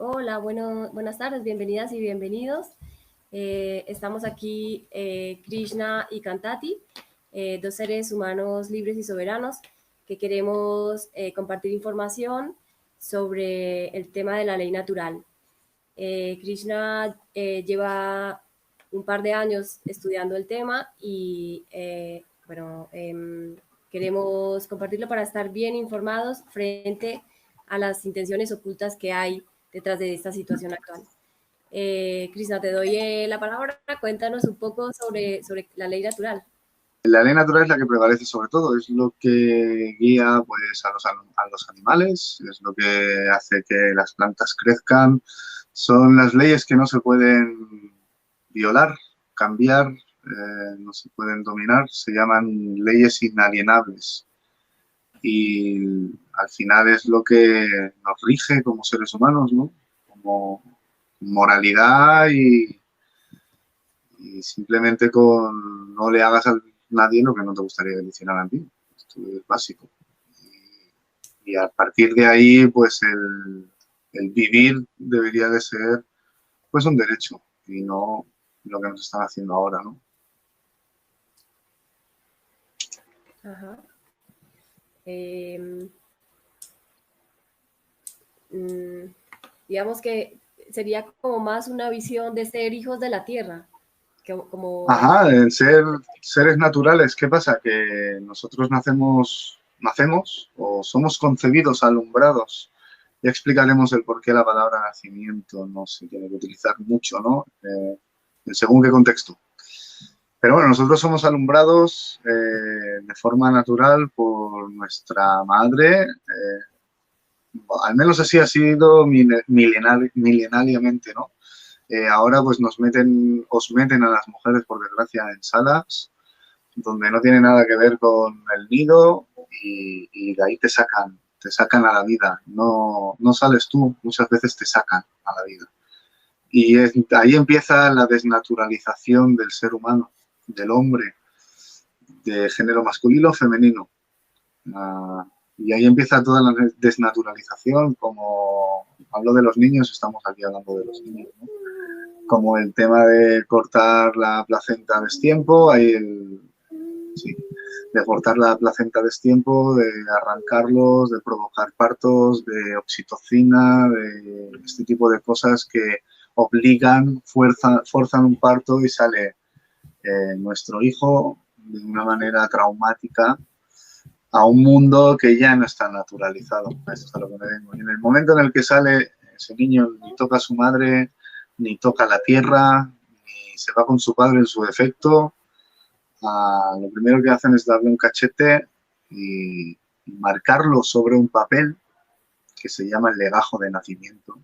Hola, buenas tardes, bienvenidas y bienvenidos. Estamos aquí Krishna y Kantati, dos seres humanos libres y soberanos que queremos compartir información sobre el tema de la ley natural. Krishna lleva un par de años estudiando el tema y queremos compartirlo para estar bien informados frente a las intenciones ocultas que hay detrás de esta situación actual. Krishna, te doy la palabra. Cuéntanos un poco sobre la ley natural. La ley natural es la que prevalece sobre todo, es lo que guía pues, a los animales, es lo que hace que las plantas crezcan, son las leyes que no se pueden violar, cambiar, no se pueden dominar, se llaman leyes inalienables y al final es lo que nos rige como seres humanos, ¿no? Como moralidad y simplemente con no le hagas a nadie lo que no te gustaría que le hicieran a ti. Esto es básico. Y a partir de ahí, pues el vivir debería de ser pues un derecho y no lo que nos están haciendo ahora, ¿no? Ajá. Digamos que sería como más una visión de ser hijos de la tierra. Ajá, el ser seres naturales, ¿qué pasa? Que nosotros nacemos o somos concebidos alumbrados. Ya explicaremos el por qué la palabra nacimiento no se tiene que utilizar mucho, ¿no? En según qué contexto. Pero bueno, nosotros somos alumbrados de forma natural por nuestra madre. Al menos así ha sido milenariamente, ¿no? Ahora pues os meten a las mujeres, por desgracia, en salas donde no tiene nada que ver con el nido y de ahí te sacan a la vida. No, no sales tú, muchas veces te sacan a la vida. Y ahí empieza la desnaturalización del ser humano, del hombre, de género masculino o femenino. Y ahí empieza toda la desnaturalización, como hablo de los niños, estamos aquí hablando de los niños, ¿no? Como el tema de cortar la placenta a destiempo, sí, de cortar la placenta a destiempo, de arrancarlos, de provocar partos, de oxitocina, de este tipo de cosas que obligan, forzan un parto y sale nuestro hijo de una manera traumática a un mundo que ya no está naturalizado. Eso es a lo que me vengo. Y en el momento en el que sale ese niño, ni toca a su madre, ni toca la tierra, ni se va con su padre en su defecto, lo primero que hacen es darle un cachete y marcarlo sobre un papel que se llama el legajo de nacimiento,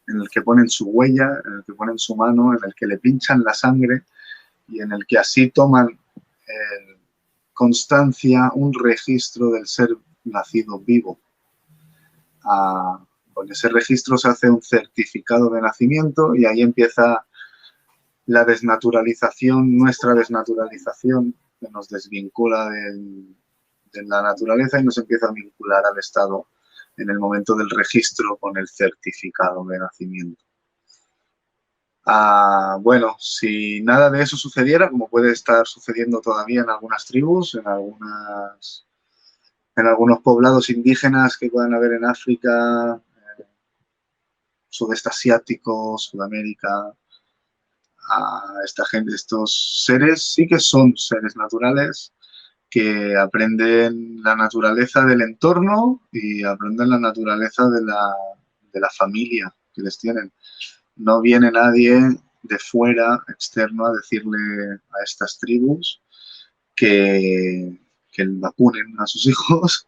en el que ponen su huella, en el que ponen su mano, en el que le pinchan la sangre y en el que así toman constancia, un registro del ser nacido vivo. Con ese registro se hace un certificado de nacimiento y ahí empieza la desnaturalización, nuestra desnaturalización, que nos desvincula de la naturaleza y nos empieza a vincular al Estado en el momento del registro con el certificado de nacimiento. Bueno, si nada de eso sucediera, como puede estar sucediendo todavía en algunas tribus, en algunos poblados indígenas que puedan haber en África, sudeste asiático, Sudamérica, esta gente, estos seres sí que son seres naturales que aprenden la naturaleza del entorno y aprenden la naturaleza de la familia que les tienen. No viene nadie de fuera, externo, a decirle a estas tribus que vacunen a sus hijos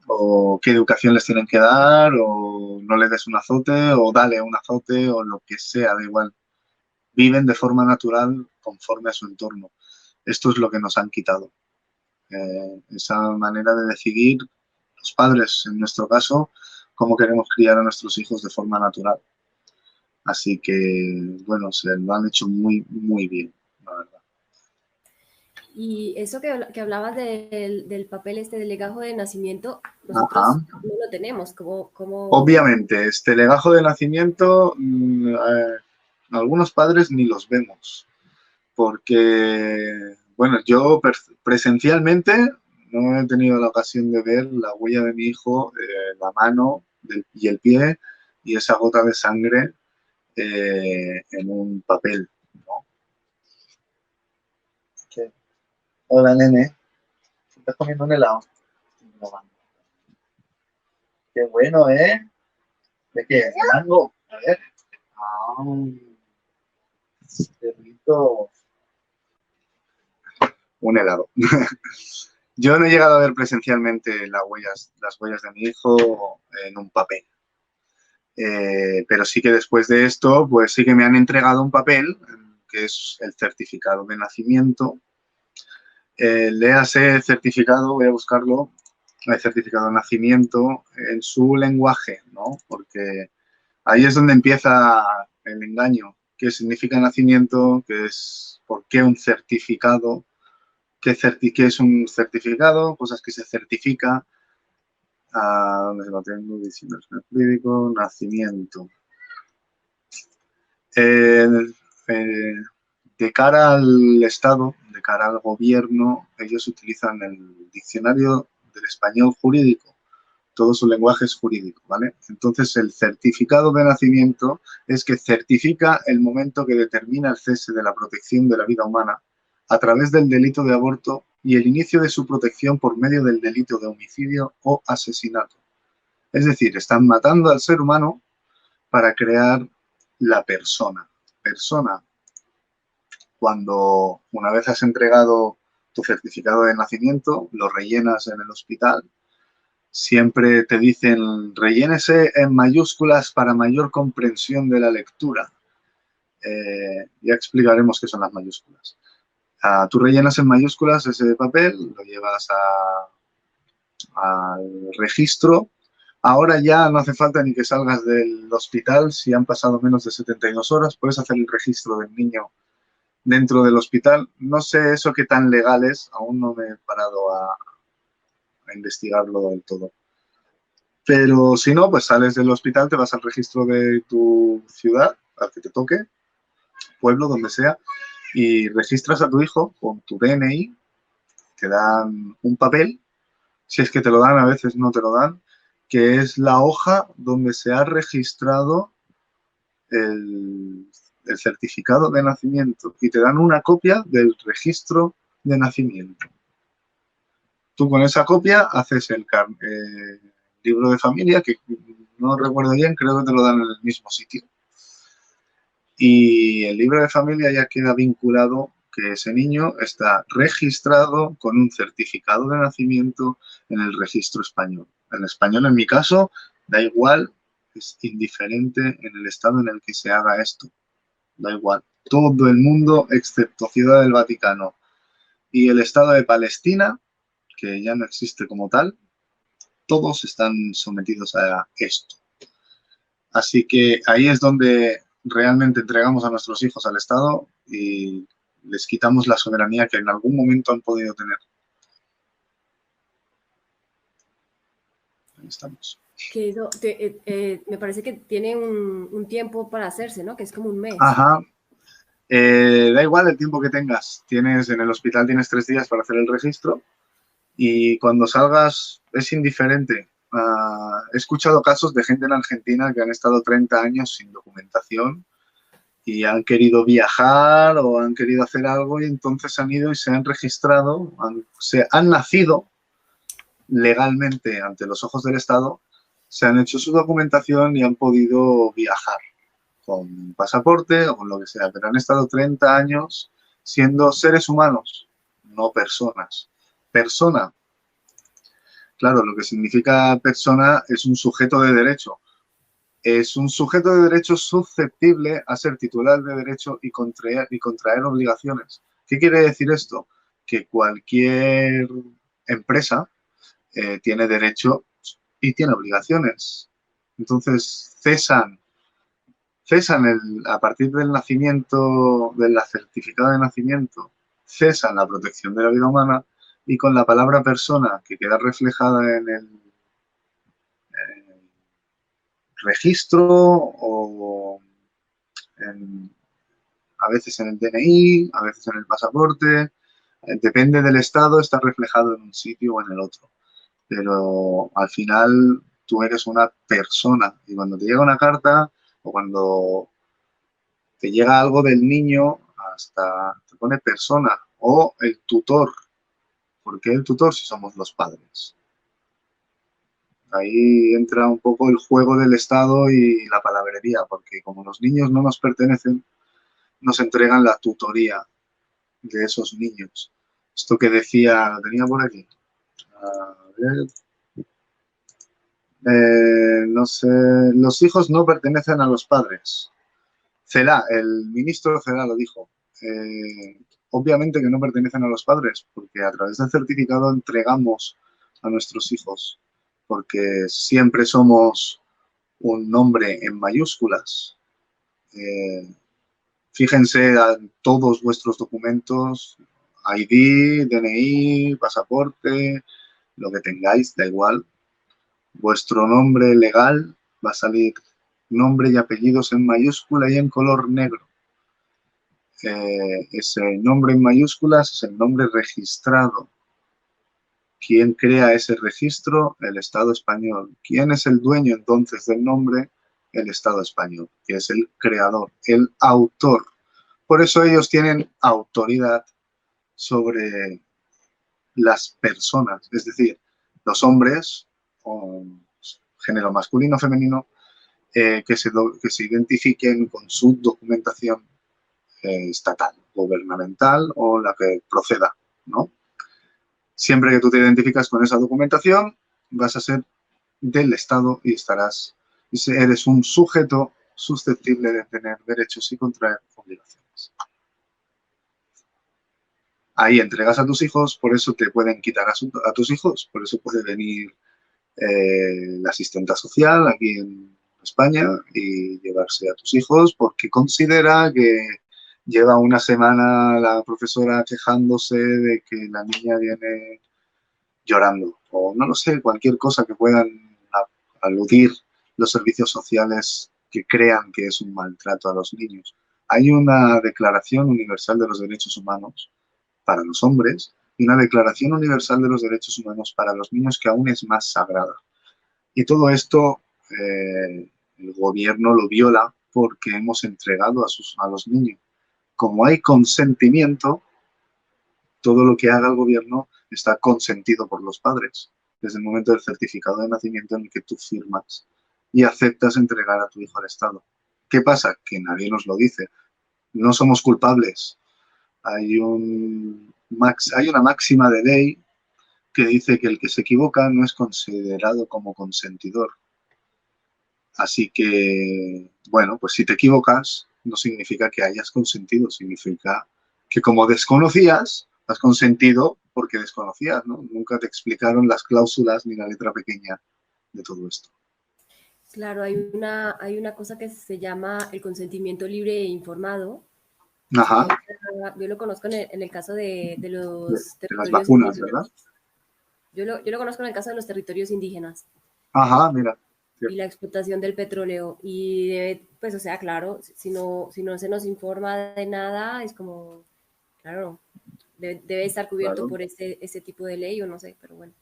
o qué educación les tienen que dar o no les des un azote o dale un azote o lo que sea, da igual. Viven de forma natural conforme a su entorno. Esto es lo que nos han quitado. Esa manera de decidir, los padres, en nuestro caso, cómo queremos criar a nuestros hijos de forma natural. Así que, bueno, se lo han hecho muy, muy bien, la verdad. Y eso que hablabas del papel este del legajo de nacimiento, Ajá. nosotros no lo tenemos, como Obviamente, este legajo de nacimiento, algunos padres ni los vemos, porque, bueno, yo presencialmente no he tenido la ocasión de ver la huella de mi hijo, la mano y el pie y esa gota de sangre en un papel, ¿no? ¿Qué? Hola, nene. ¿Estás comiendo un helado? No, qué bueno, ¿eh? ¿De qué? ¿De mango? A ver. Ah, qué rico. Un helado. Yo no he llegado a ver presencialmente las huellas de mi hijo en un papel. Pero sí que después de esto, pues sí que me han entregado un papel, que es el certificado de nacimiento. Léase certificado, voy a buscarlo, el certificado de nacimiento en su lenguaje, ¿no? Porque ahí es donde empieza el engaño. ¿Qué significa nacimiento? ¿Qué es, por qué un certificado? ¿Qué es un certificado? Cosas que se certifica. ¿Dónde lo tengo? Diciendo jurídico, nacimiento. Eh, eh, de cara al Estado, de cara al gobierno, ellos utilizan el diccionario del español jurídico. Todo su lenguaje es jurídico, ¿vale? Entonces, el certificado de nacimiento es que certifica el momento que determina el cese de la protección de la vida humana a través del delito de aborto y el inicio de su protección por medio del delito de homicidio o asesinato. Es decir, están matando al ser humano para crear la persona. Persona, cuando una vez has entregado tu certificado de nacimiento, lo rellenas en el hospital, siempre te dicen rellénese en mayúsculas para mayor comprensión de la lectura. Ya explicaremos qué son las mayúsculas. Tú rellenas en mayúsculas ese papel, lo llevas al registro. Ahora ya no hace falta ni que salgas del hospital. Si han pasado menos de 72 horas, puedes hacer el registro del niño dentro del hospital. No sé eso qué tan legal es, aún no me he parado a investigarlo del todo. Pero si no, pues sales del hospital, te vas al registro de tu ciudad, al que te toque, pueblo, donde sea, y registras a tu hijo con tu DNI, te dan un papel, si es que te lo dan, a veces no te lo dan, que es la hoja donde se ha registrado el certificado de nacimiento y te dan una copia del registro de nacimiento. Tú con esa copia haces el libro de familia, que no recuerdo bien, creo que te lo dan en el mismo sitio. Y el libro de familia ya queda vinculado que ese niño está registrado con un certificado de nacimiento en el registro español. El español, en mi caso, da igual, es indiferente en el estado en el que se haga esto. Da igual. Todo el mundo, excepto Ciudad del Vaticano y el Estado de Palestina, que ya no existe como tal, todos están sometidos a esto. Así que ahí es donde realmente entregamos a nuestros hijos al Estado y les quitamos la soberanía que en algún momento han podido tener. Ahí estamos. que eso me parece que tiene un tiempo para hacerse, ¿no? Que es como un mes. Ajá. Da igual el tiempo que tengas. Tienes en el hospital tienes 3 días para hacer el registro y cuando salgas es indiferente. He escuchado casos de gente en Argentina que han estado 30 años sin documentación y han querido viajar o han querido hacer algo y entonces han ido y se han registrado, se han nacido legalmente ante los ojos del Estado, se han hecho su documentación y han podido viajar con pasaporte o con lo que sea, pero han estado 30 años siendo seres humanos, no personas. Persona, claro, lo que significa persona es un sujeto de derecho. Es un sujeto de derecho susceptible a ser titular de derecho y contraer obligaciones. ¿Qué quiere decir esto? Que cualquier empresa tiene derecho y tiene obligaciones. Entonces, cesan a partir del nacimiento, del certificado de nacimiento, cesan la protección de la vida humana y con la palabra persona, que queda reflejada en el registro o en, a veces en el DNI, a veces en el pasaporte, depende del estado, está reflejado en un sitio o en el otro. Pero al final tú eres una persona y cuando te llega una carta o cuando te llega algo del niño, hasta te pone persona o el tutor. ¿Por qué el tutor si somos los padres? Ahí entra un poco el juego del Estado y la palabrería, porque como los niños no nos pertenecen, nos entregan la tutoría de esos niños. Esto que decía, lo tenía por aquí. A ver, no sé, los hijos no pertenecen a los padres. Cela, el ministro Cela lo dijo. Obviamente que no pertenecen a los padres, porque a través del certificado entregamos a nuestros hijos, porque siempre somos un nombre en mayúsculas. Eh, Fíjense en todos vuestros documentos, ID, DNI, pasaporte, lo que tengáis, da igual. Vuestro nombre legal va a salir nombre y apellidos en mayúscula y en color negro. Ese nombre en mayúsculas es el nombre registrado. ¿Quién crea ese registro? El Estado español. ¿Quién es el dueño entonces del nombre? El Estado español, que es el creador, el autor. Por eso ellos tienen autoridad sobre las personas, es decir, los hombres, o género masculino o femenino, que se identifiquen con su documentación estatal, gubernamental o la que proceda, ¿no? Siempre que tú te identificas con esa documentación, vas a ser del Estado y eres un sujeto susceptible de tener derechos y contraer obligaciones. Ahí entregas a tus hijos, por eso te pueden quitar a tus hijos, por eso puede venir la asistenta social aquí en España y llevarse a tus hijos porque considera que lleva una semana la profesora quejándose de que la niña viene llorando o no lo sé, cualquier cosa que puedan aludir los servicios sociales que crean que es un maltrato a los niños. Hay una Declaración Universal de los Derechos Humanos para los hombres y una Declaración Universal de los Derechos Humanos para los niños que aún es más sagrada. Y todo esto el gobierno lo viola porque hemos entregado a los niños. Como hay consentimiento, todo lo que haga el gobierno está consentido por los padres, desde el momento del certificado de nacimiento en el que tú firmas y aceptas entregar a tu hijo al Estado. ¿Qué pasa? Que nadie nos lo dice. No somos culpables. Hay una máxima de ley que dice que el que se equivoca no es considerado como consentidor. Así que, bueno, pues si te equivocas, no significa que hayas consentido, significa que como desconocías, has consentido porque desconocías, ¿no? Nunca te explicaron las cláusulas ni la letra pequeña de todo esto. Claro, hay una cosa que se llama el consentimiento libre e informado. Ajá. Yo lo conozco en el caso de los de las territorios vacunas, indígenas. ¿verdad? Yo lo conozco en el caso de los territorios indígenas Ajá, mira. y la explotación del petróleo. Y debe, pues, o sea, claro, si no se nos informa de nada, es como, claro, debe estar cubierto Claro. por ese tipo de ley o no sé, pero bueno.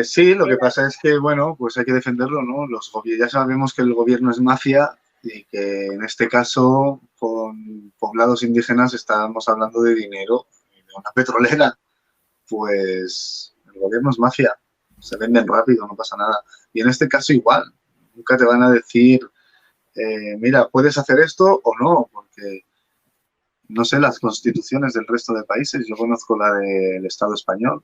Sí, lo que pasa es que, bueno, pues hay que defenderlo, ¿no? Ya sabemos que el gobierno es mafia y que en este caso, con poblados indígenas, estábamos hablando de dinero y de una petrolera. Pues el gobierno es mafia, se venden rápido, no pasa nada. Y en este caso igual, nunca te van a decir, mira, puedes hacer esto o no, porque no sé las constituciones del resto de países, yo conozco la del Estado español,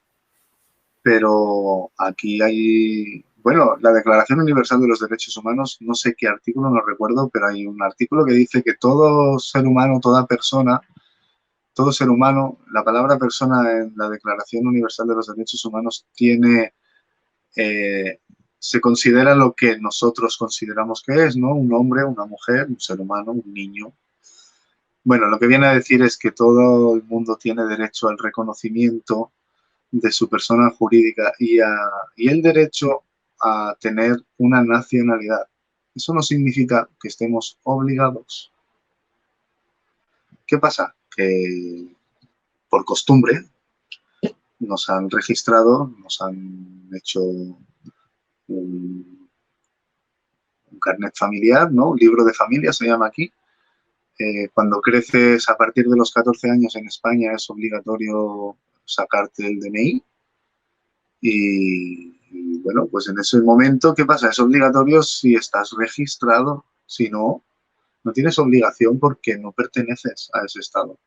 pero aquí hay, bueno, la Declaración Universal de los Derechos Humanos, no sé qué artículo, no recuerdo, pero hay un artículo que dice que todo ser humano, todo ser humano, la palabra persona en la Declaración Universal de los Derechos Humanos se considera lo que nosotros consideramos que es, ¿no? Un hombre, una mujer, un ser humano, un niño. Bueno, lo que viene a decir es que todo el mundo tiene derecho al reconocimiento de su persona jurídica y el derecho a tener una nacionalidad. Eso no significa que estemos obligados. ¿Qué pasa? Que por costumbre nos han registrado, nos han hecho un carnet familiar, ¿no? Un libro de familia se llama aquí. Cuando creces a partir de los 14 años en España es obligatorio sacarte el DNI y bueno, pues en ese momento, ¿qué pasa? Es obligatorio si estás registrado, si no, no tienes obligación porque no perteneces a ese estado.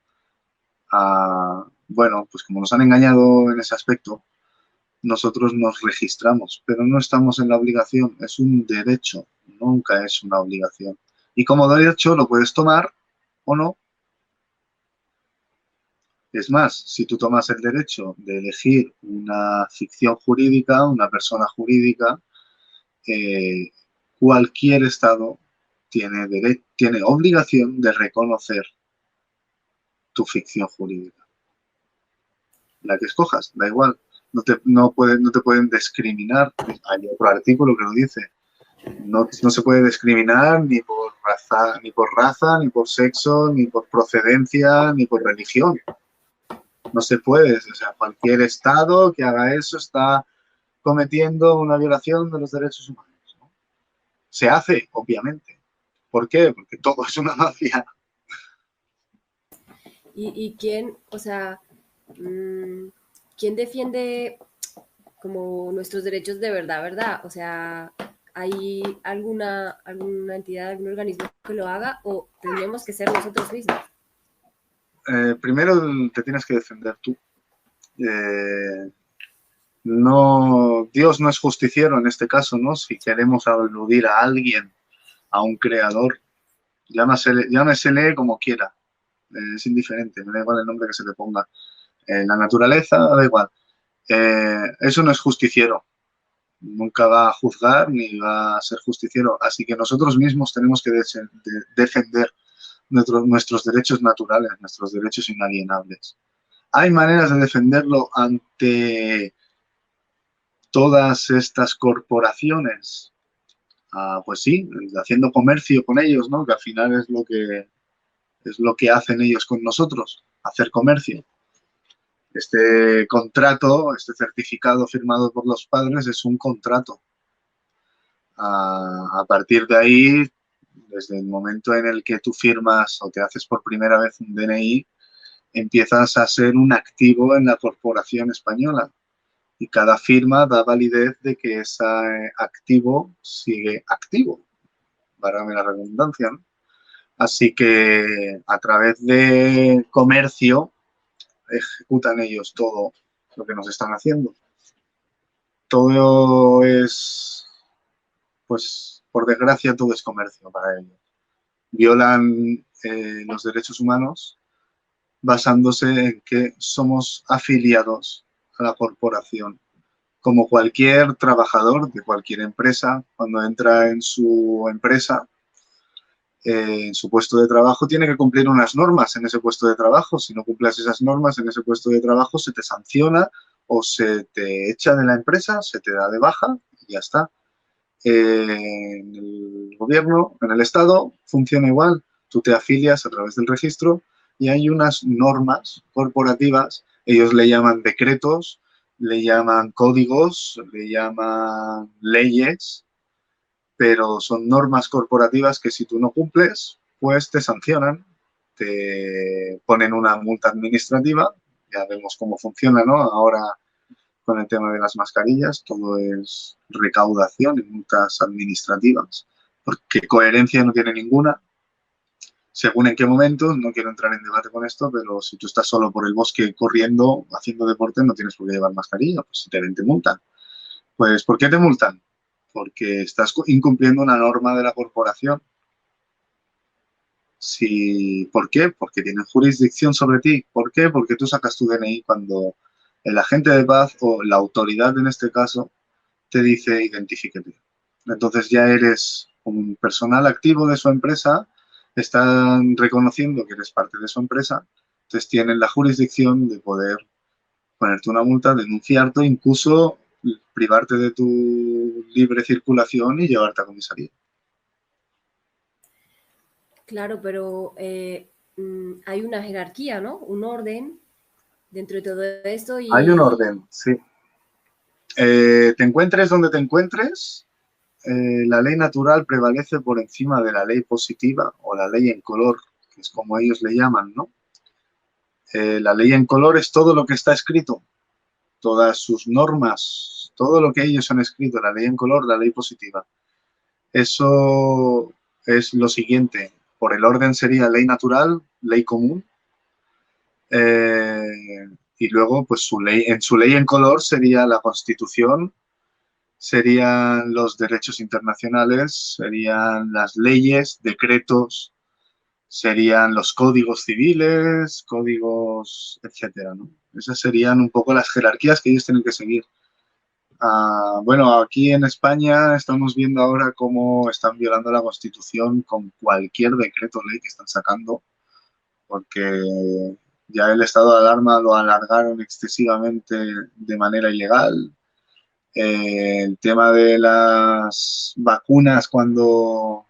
Bueno, pues como nos han engañado en ese aspecto, nosotros nos registramos, pero no estamos en la obligación, es un derecho, nunca es una obligación. Y como derecho lo puedes tomar o no. Es más, si tú tomas el derecho de elegir una ficción jurídica, una persona jurídica, eh, cualquier Estado tiene obligación de reconocer tu ficción jurídica. La que escojas, da igual. No te pueden discriminar. Hay otro artículo que lo dice. No se puede discriminar ni por raza, ni por sexo, ni por procedencia, ni por religión. No se puede. O sea, cualquier Estado que haga eso está cometiendo una violación de los derechos humanos, ¿no? Se hace, obviamente. ¿Por qué? Porque todo es una mafia. Y quién, o sea, quién defiende como nuestros derechos de verdad, verdad? O sea, ¿hay alguna entidad, algún organismo que lo haga o tendríamos que ser nosotros mismos? Primero te tienes que defender tú. No, Dios no es justiciero en este caso, ¿no? Si queremos aludir a alguien, a un creador, llámesele como quiera. Es indiferente, me da igual el nombre que se le ponga. La naturaleza, da igual. Eso no es justiciero. Nunca va a juzgar ni va a ser justiciero. Así que nosotros mismos tenemos que defender nuestros derechos naturales, nuestros derechos inalienables. Hay maneras de defenderlo ante todas estas corporaciones. Pues sí, haciendo comercio con ellos, ¿no? Que al final es lo que hacen ellos con nosotros, hacer comercio. Este contrato, este certificado firmado por los padres es un contrato. A partir de ahí, desde el momento en el que tú firmas o te haces por primera vez un DNI, empiezas a ser un activo en la corporación española y cada firma da validez de que ese activo sigue activo, válgame la redundancia, ¿no? Así que a través de comercio ejecutan ellos todo lo que nos están haciendo. Todo es, pues por desgracia, todo es comercio para ellos. Violan los derechos humanos basándose en que somos afiliados a la corporación. Como cualquier trabajador de cualquier empresa, cuando entra en su empresa, en su puesto de trabajo, tiene que cumplir unas normas en ese puesto de trabajo. Si no cumples esas normas en ese puesto de trabajo, se te sanciona o se te echa de la empresa, se te da de baja y ya está. En el gobierno, en el Estado, funciona igual. Tú te afilias a través del registro y hay unas normas corporativas, ellos le llaman decretos, le llaman códigos, le llaman leyes, pero son normas corporativas que si tú no cumples, pues te sancionan, te ponen una multa administrativa, ya vemos cómo funciona, ¿no? Ahora con el tema de las mascarillas, todo es recaudación y multas administrativas, porque coherencia no tiene ninguna. Según en qué momento, no quiero entrar en debate con esto, pero si tú estás solo por el bosque corriendo, haciendo deporte, no tienes por qué llevar mascarilla, pues si te ven, te multan. Pues, ¿por qué te multan? Porque estás incumpliendo una norma de la corporación. ¿Por qué? Porque tienen jurisdicción sobre ti. ¿Por qué? Porque tú sacas tu DNI cuando el agente de paz o la autoridad en este caso te dice identifíquete. Entonces ya eres un personal activo de su empresa, están reconociendo que eres parte de su empresa, entonces tienen la jurisdicción de poder ponerte una multa, denunciarte, incluso privarte de tu libre circulación y llevarte a comisaría. Claro, pero hay una jerarquía, ¿no? Un orden dentro de todo esto Hay un y orden, sí. Te encuentres donde te encuentres, la ley natural prevalece por encima de la ley positiva o la ley en color, que es como ellos le llaman, ¿no? La ley en color es todo lo que está escrito, todas sus normas, todo lo que ellos han escrito, la ley en color, la ley positiva. Eso es lo siguiente. Por el orden sería ley natural, ley común, y luego pues en su ley en color sería la Constitución, serían los derechos internacionales, serían las leyes, decretos, serían los códigos civiles, códigos, etcétera, ¿no? Esas serían un poco las jerarquías que ellos tienen que seguir. Bueno, aquí en España estamos viendo ahora cómo están violando la Constitución con cualquier decreto ley que están sacando, porque ya el estado de alarma lo alargaron excesivamente de manera ilegal. El tema de las vacunas, cuando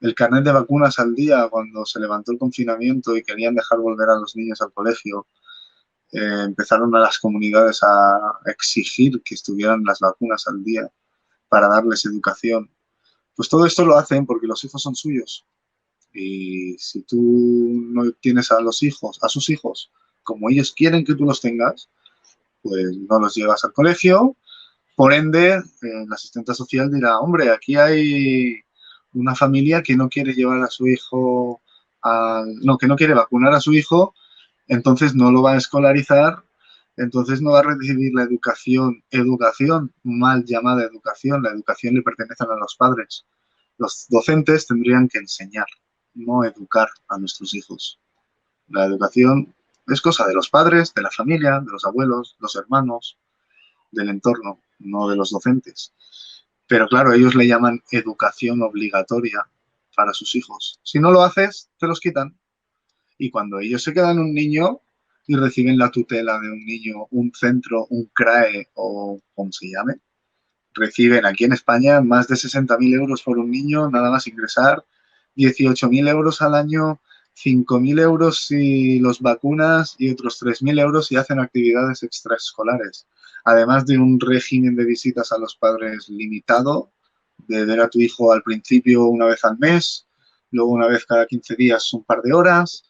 el carnet de vacunas al día, cuando se levantó el confinamiento y querían dejar volver a los niños al colegio, empezaron a las comunidades a exigir que estuvieran las vacunas al día para darles educación. Pues todo esto lo hacen porque los hijos son suyos. Y si tú no tienes a los hijos, a sus hijos, como ellos quieren que tú los tengas, pues no los llevas al colegio. Por ende, la asistente social dirá, hombre, aquí hay una familia que no quiere llevar a su hijo, no, que no quiere vacunar a su hijo, entonces no lo va a escolarizar, entonces no va a recibir la educación, mal llamada educación, la educación le pertenece a los padres. Los docentes tendrían que enseñar, no educar a nuestros hijos. La educación es cosa de los padres, de la familia, de los abuelos, los hermanos, del entorno, no de los docentes. Pero claro, ellos le llaman educación obligatoria para sus hijos. Si no lo haces, te los quitan. Y cuando ellos se quedan un niño y reciben la tutela de un niño, un centro, un CRAE o como se llame, reciben aquí en España más de 60.000 euros por un niño, nada más ingresar, 18.000 euros al año, 5.000 euros si los vacunas y otros 3.000 euros si hacen actividades extraescolares. Además de un régimen de visitas a los padres limitado, de ver a tu hijo al principio una vez al mes, luego una vez cada 15 días un par de horas,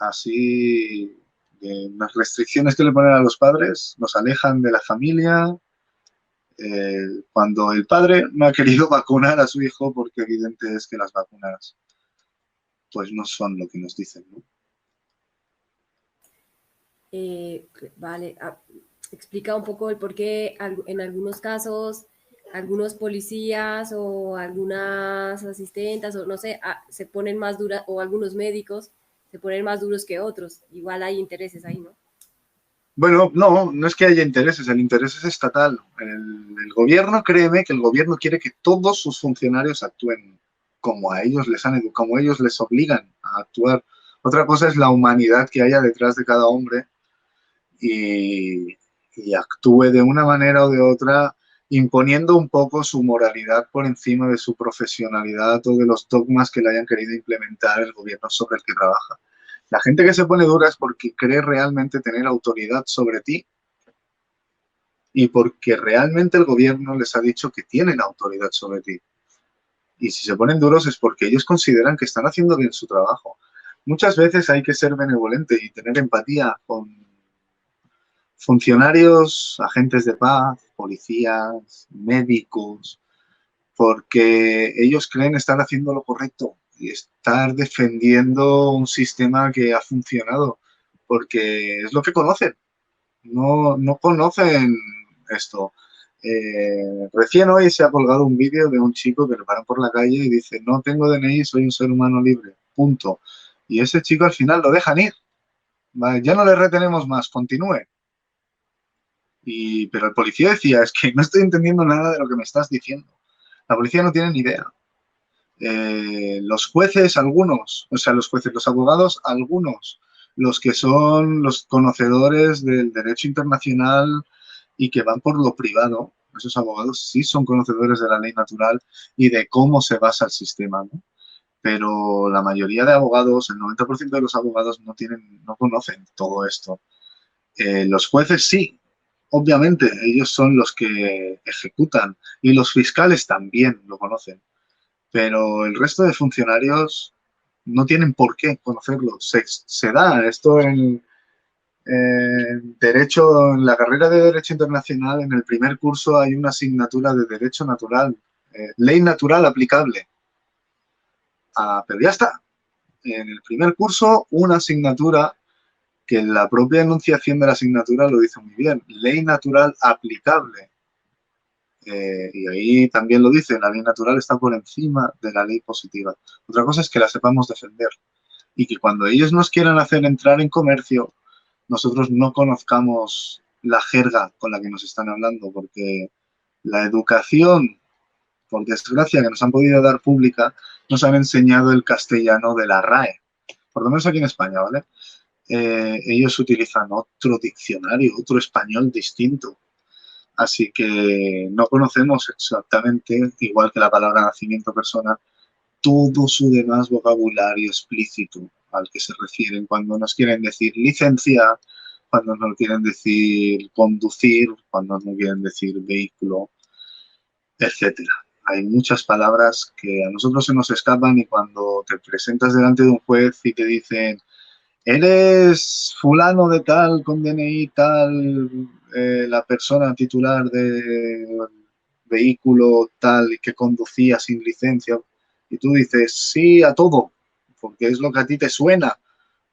así de unas restricciones que le ponen a los padres, los alejan de la familia, cuando el padre no ha querido vacunar a su hijo porque evidente es que las vacunas pues no son lo que nos dicen, ¿no? vale, explica un poco el por qué en algunos casos algunos policías o algunas asistentas o no sé, se ponen más duras o algunos médicos se ponen más duros que otros. Igual hay intereses ahí, ¿no? Bueno, no, no es que haya intereses, el interés es estatal. El gobierno, créeme que el gobierno quiere que todos sus funcionarios actúen como a ellos les han educado, como ellos les obligan a actuar. Otra cosa es la humanidad que haya detrás de cada hombre y, y actúe de una manera o de otra, imponiendo un poco su moralidad por encima de su profesionalidad o de los dogmas que le hayan querido implementar el gobierno sobre el que trabaja. La gente que se pone dura es porque cree realmente tener autoridad sobre ti y porque realmente el gobierno les ha dicho que tienen autoridad sobre ti. Y si se ponen duros es porque ellos consideran que están haciendo bien su trabajo. Muchas veces hay que ser benevolente y tener empatía con funcionarios, agentes de paz, policías, médicos, porque ellos creen estar haciendo lo correcto y estar defendiendo un sistema que ha funcionado, porque es lo que conocen, no conocen esto. Recién hoy se ha colgado un vídeo de un chico que le paran por la calle y dice, no tengo DNI, soy un ser humano libre, punto. Y ese chico al final lo dejan ir, ¿vale? Ya no le retenemos más, continúe. Pero el policía decía, es que no estoy entendiendo nada de lo que me estás diciendo. La policía no tiene ni idea. Los jueces, algunos, o sea, los jueces, los abogados, algunos, los que son los conocedores del derecho internacional y que van por lo privado, esos abogados sí son conocedores de la ley natural y de cómo se basa el sistema, ¿no? Pero la mayoría de abogados, el 90% de los abogados no conocen todo esto. Los jueces sí, obviamente, ellos son los que ejecutan y los fiscales también lo conocen, pero el resto de funcionarios no tienen por qué conocerlo. Se da esto en Derecho, en la carrera de Derecho Internacional, en el primer curso hay una asignatura de Derecho Natural, Ley Natural aplicable. Pero ya está. En el primer curso, una asignatura que la propia enunciación de la asignatura lo dice muy bien. Ley natural aplicable. Y ahí también lo dice, la ley natural está por encima de la ley positiva. Otra cosa es que la sepamos defender y que cuando ellos nos quieran hacer entrar en comercio, nosotros no conozcamos la jerga con la que nos están hablando, porque la educación, por desgracia, que nos han podido dar pública, nos han enseñado el castellano de la RAE, por lo menos aquí en España, ¿vale? Ellos utilizan otro diccionario, otro español distinto. Así que no conocemos exactamente, igual que la palabra nacimiento persona, todo su demás vocabulario explícito al que se refieren cuando nos quieren decir licencia, cuando nos quieren decir conducir, cuando nos quieren decir vehículo, etcétera. Hay muchas palabras que a nosotros se nos escapan y cuando te presentas delante de un juez y te dicen eres fulano de tal, con DNI tal, la persona titular de vehículo tal que conducía sin licencia, y tú dices sí a todo, porque es lo que a ti te suena,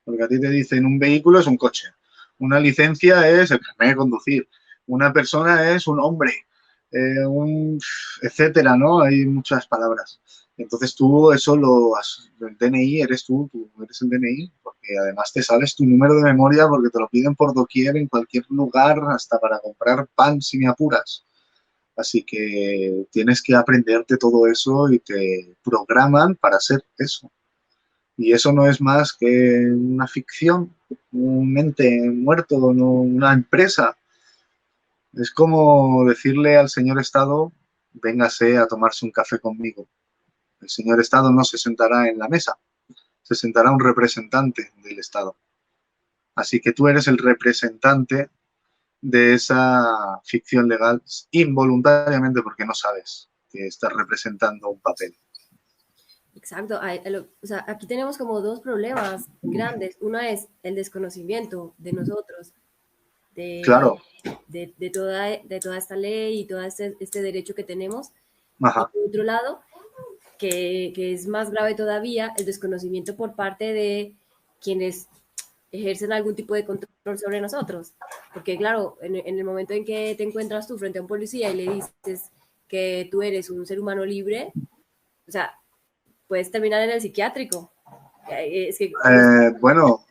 porque a ti te dicen un vehículo es un coche, una licencia es el carnet de conducir, una persona es un hombre, etcétera, ¿no? Hay muchas palabras. Entonces tú eso el DNI eres tú eres el DNI, porque además te sabes tu número de memoria porque te lo piden por doquier en cualquier lugar, hasta para comprar pan si me apuras. Así que tienes que aprenderte todo eso y te programan para ser eso. Y eso no es más que una ficción, un ente muerto, no una empresa. Es como decirle al señor Estado, véngase a tomarse un café conmigo. El señor Estado no se sentará en la mesa, se sentará un representante del Estado. Así que tú eres el representante de esa ficción legal involuntariamente porque no sabes que estás representando un papel. Exacto. O sea, aquí tenemos como dos problemas grandes. Uno es el desconocimiento de nosotros, Claro. de toda esta ley y todo este derecho que tenemos. Ajá. Y por otro lado, que es más grave todavía, el desconocimiento por parte de quienes ejercen algún tipo de control sobre nosotros. Porque claro, en el momento en que te encuentras tú frente a un policía y le dices que tú eres un ser humano libre, o sea, puedes terminar en el psiquiátrico. Es que, bueno,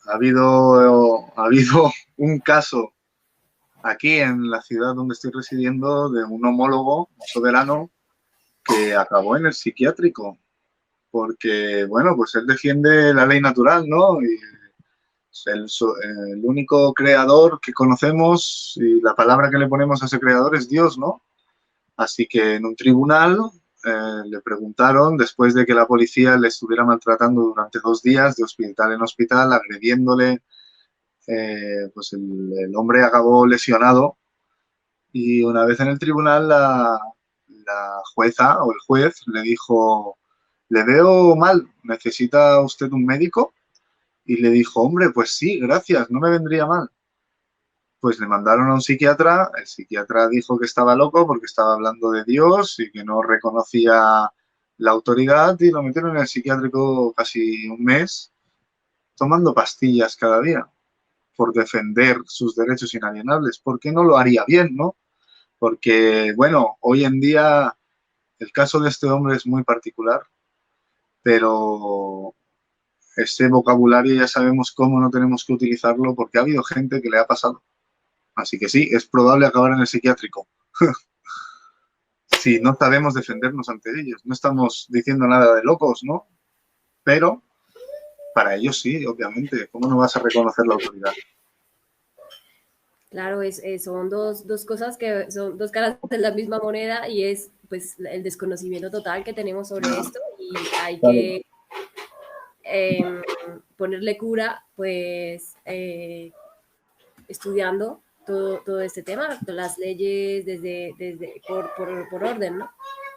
ha habido un caso aquí en la ciudad donde estoy residiendo de un homólogo, un soberano, que acabó en el psiquiátrico porque, bueno, pues él defiende la ley natural, ¿no? Y el único creador que conocemos y la palabra que le ponemos a ese creador es Dios, ¿no? Así que en un tribunal le preguntaron, después de que la policía le estuviera maltratando durante 2 días de hospital en hospital, agrediéndole, pues el hombre acabó lesionado y una vez en el tribunal la jueza o el juez le dijo, le veo mal, ¿necesita usted un médico? Y le dijo, hombre, pues sí, gracias, no me vendría mal. Pues le mandaron a un psiquiatra, el psiquiatra dijo que estaba loco porque estaba hablando de Dios y que no reconocía la autoridad y lo metieron en el psiquiátrico casi un mes tomando pastillas cada día por defender sus derechos inalienables. ¿Por qué no lo haría bien, no? Porque, bueno, hoy en día el caso de este hombre es muy particular, pero este vocabulario ya sabemos cómo no tenemos que utilizarlo porque ha habido gente que le ha pasado. Así que sí, es probable acabar en el psiquiátrico. si no sabemos defendernos ante ellos. No estamos diciendo nada de locos, ¿no? Pero para ellos sí, obviamente. ¿Cómo no vas a reconocer la autoridad? Claro, son dos cosas que son dos caras de la misma moneda y es pues el desconocimiento total que tenemos sobre esto y hay Claro. que ponerle cura pues estudiando todo este tema, las leyes por orden, ¿no?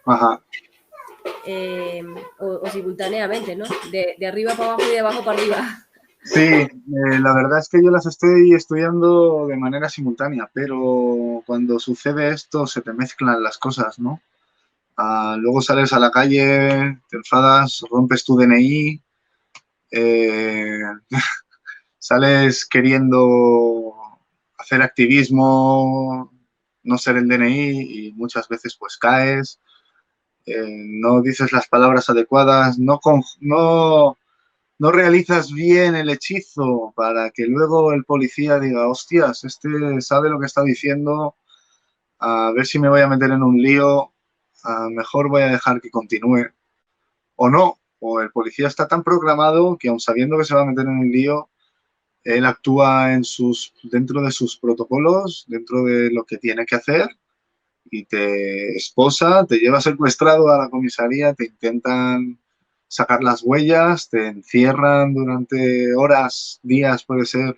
Ajá. O simultáneamente, ¿no? De arriba para abajo y de abajo para arriba. Sí, la verdad es que yo las estoy estudiando de manera simultánea, pero cuando sucede esto se te mezclan las cosas, ¿no? Luego sales a la calle, te enfadas, rompes tu DNI, eh, sales queriendo hacer activismo, no ser el DNI y muchas veces pues caes, no dices las palabras adecuadas, no realizas bien el hechizo para que luego el policía diga, hostias, este sabe lo que está diciendo, a ver si me voy a meter en un lío, mejor voy a dejar que continúe. O no, o el policía está tan programado que aun sabiendo que se va a meter en un lío, él actúa dentro de sus protocolos, dentro de lo que tiene que hacer y te esposa, te lleva secuestrado a la comisaría, te intentan sacar las huellas, te encierran durante horas, días puede ser,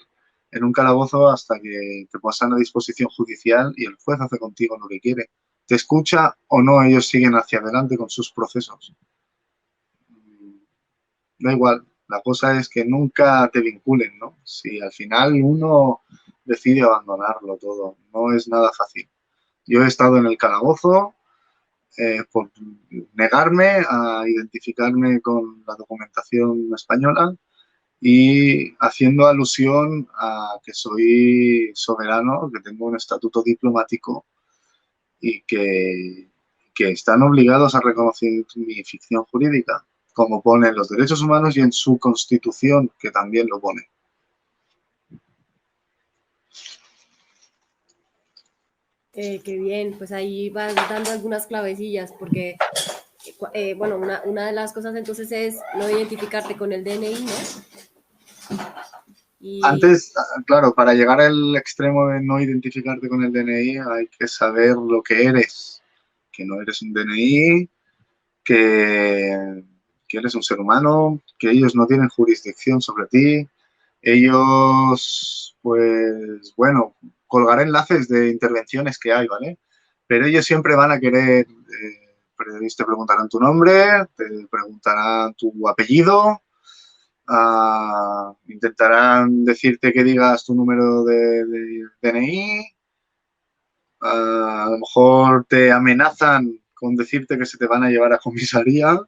en un calabozo hasta que te pasan a disposición judicial y el juez hace contigo lo que quiere. Te escucha o no, ellos siguen hacia adelante con sus procesos. Da igual, la cosa es que nunca te vinculen, ¿no? Si al final uno decide abandonarlo todo, no es nada fácil. Yo he estado en el calabozo por negarme a identificarme con la documentación española y haciendo alusión a que soy soberano, que tengo un estatuto diplomático y que están obligados a reconocer mi ficción jurídica, como pone en los derechos humanos y en su constitución, que también lo pone. Qué bien, pues ahí vas dando algunas clavecillas, porque, bueno, una de las cosas entonces es no identificarte con el DNI, ¿no? Y Antes, claro, para llegar al extremo de no identificarte con el DNI hay que saber lo que eres, que no eres un DNI, que, que eres un ser humano, que ellos no tienen jurisdicción sobre ti. Ellos, pues, bueno, colgaré enlaces de intervenciones que hay, ¿vale? Pero ellos siempre van a querer, te preguntarán tu nombre, te preguntarán tu apellido, intentarán decirte que digas tu número de DNI, a lo mejor te amenazan con decirte que se te van a llevar a comisaría.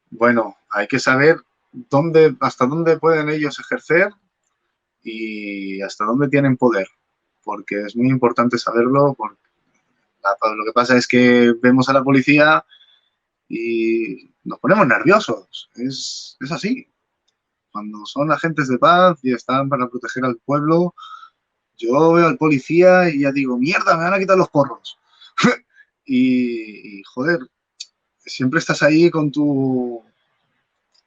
Bueno, hay que saber hasta dónde pueden ellos ejercer y hasta dónde tienen poder, porque es muy importante saberlo, porque lo que pasa es que vemos a la policía y nos ponemos nerviosos, es así. Cuando son agentes de paz y están para proteger al pueblo, yo veo al policía y ya digo, mierda, me van a quitar los porros. Joder, siempre estás ahí con tu...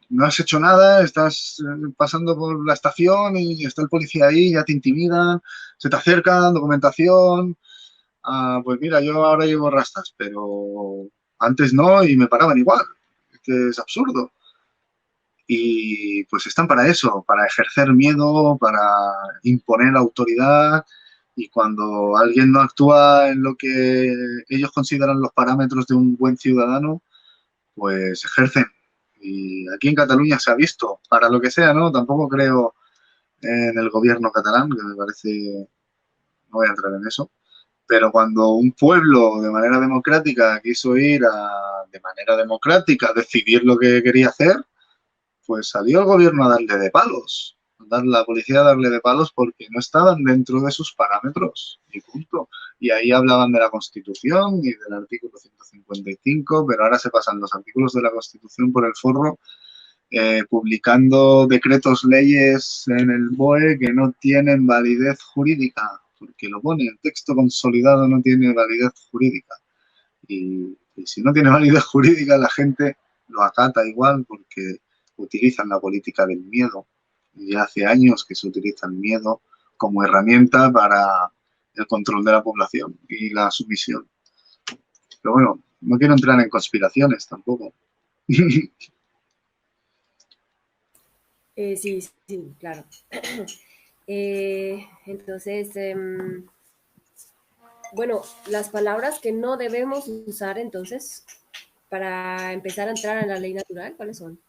No has hecho nada, estás pasando por la estación y está el policía ahí, ya te intimidan, se te acercan, documentación. Pues mira, yo ahora llevo rastas, pero antes no y me paraban igual. Es que es absurdo. Y pues están para eso, para ejercer miedo, para imponer autoridad y cuando alguien no actúa en lo que ellos consideran los parámetros de un buen ciudadano, pues ejercen. Y aquí en Cataluña se ha visto, para lo que sea, ¿no? Tampoco creo en el gobierno catalán, que me parece, no voy a entrar en eso, pero cuando un pueblo de manera democrática quiso de manera democrática decidir lo que quería hacer, pues salió el gobierno a darle de palos, la policía a darle de palos porque no estaban dentro de sus parámetros, y punto. Y ahí hablaban de la Constitución y del artículo 155, pero ahora se pasan los artículos de la Constitución por el forro, publicando decretos leyes en el BOE que no tienen validez jurídica, porque lo pone, el texto consolidado no tiene validez jurídica. y si no tiene validez jurídica, la gente lo acata igual porque utilizan la política del miedo. Y hace años que se utiliza el miedo como herramienta para el control de la población y la sumisión. Pero bueno, no quiero entrar en conspiraciones tampoco. Sí, sí, claro. Entonces, bueno, las palabras que no debemos usar entonces para empezar a entrar en la ley natural, ¿cuáles son?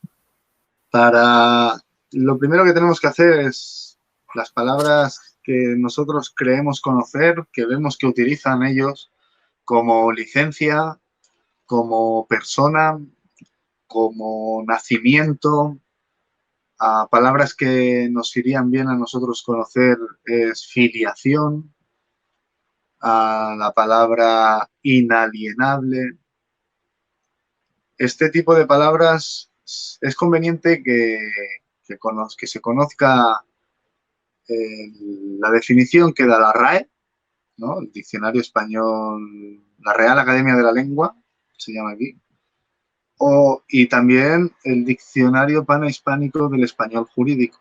Lo primero que tenemos que hacer es las palabras que nosotros creemos conocer, que vemos que utilizan ellos como licencia, como persona, como nacimiento. Palabras que nos irían bien a nosotros conocer es filiación, la palabra inalienable. Este tipo de palabras es conveniente que se conozca la definición que da la RAE, ¿no? El Diccionario Español, la Real Academia de la Lengua, se llama aquí, y también el Diccionario Panhispánico del Español Jurídico.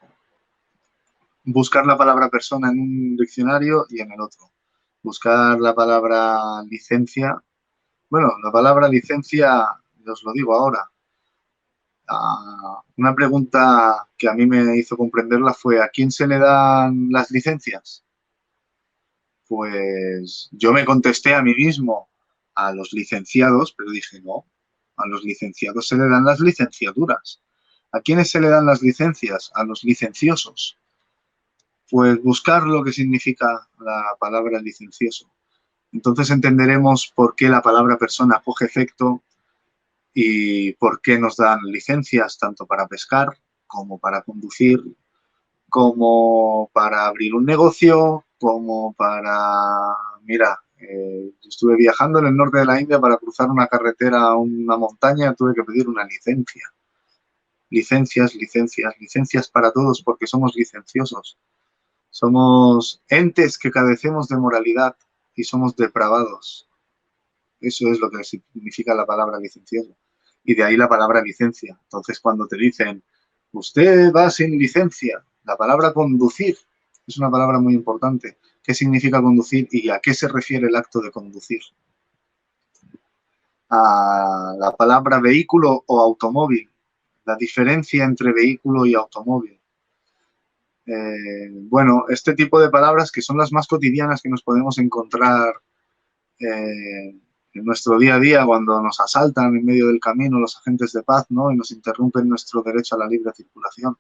Buscar la palabra persona en un diccionario y en el otro. Buscar la palabra licencia. Bueno, la palabra licencia, os lo digo ahora. Una pregunta que a mí me hizo comprenderla fue: ¿a quién se le dan las licencias? Pues yo me contesté a mí mismo, a los licenciados, pero dije no, a los licenciados se le dan las licenciaturas. ¿A quiénes se le dan las licencias? A los licenciosos. Pues buscar lo que significa la palabra licencioso. Entonces entenderemos por qué la palabra persona coge efecto y por qué nos dan licencias tanto para pescar como para conducir, como para abrir un negocio, como para... Mira, yo estuve viajando en el norte de la India para cruzar una carretera a una montaña, tuve que pedir una licencia. Licencias, licencias, licencias para todos porque somos licenciosos. Somos entes que carecemos de moralidad y somos depravados. Eso es lo que significa la palabra licencioso. Y de ahí la palabra licencia. Entonces, cuando te dicen, usted va sin licencia, la palabra conducir es una palabra muy importante. ¿Qué significa conducir y a qué se refiere el acto de conducir? A la palabra vehículo o automóvil, la diferencia entre vehículo y automóvil. Bueno, este tipo de palabras que son las más cotidianas que nos podemos encontrar en nuestro día a día cuando nos asaltan en medio del camino los agentes de paz, ¿no? Y nos interrumpen nuestro derecho a la libre circulación.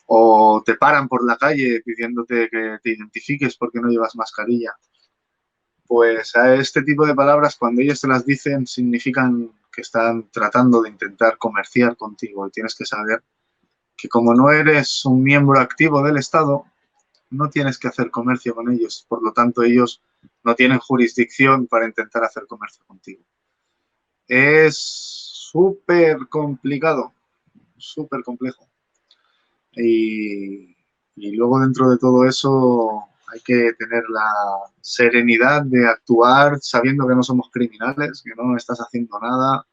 O te paran por la calle pidiéndote que te identifiques porque no llevas mascarilla. Pues a este tipo de palabras, cuando ellos te las dicen, significan que están tratando de intentar comerciar contigo y tienes que saber que como no eres un miembro activo del Estado, no tienes que hacer comercio con ellos. Por lo tanto, ellos no tienen jurisdicción para intentar hacer comercio contigo. Es súper complicado, súper complejo. Y luego dentro de todo eso hay que tener la serenidad de actuar sabiendo que no somos criminales, que no estás haciendo nada,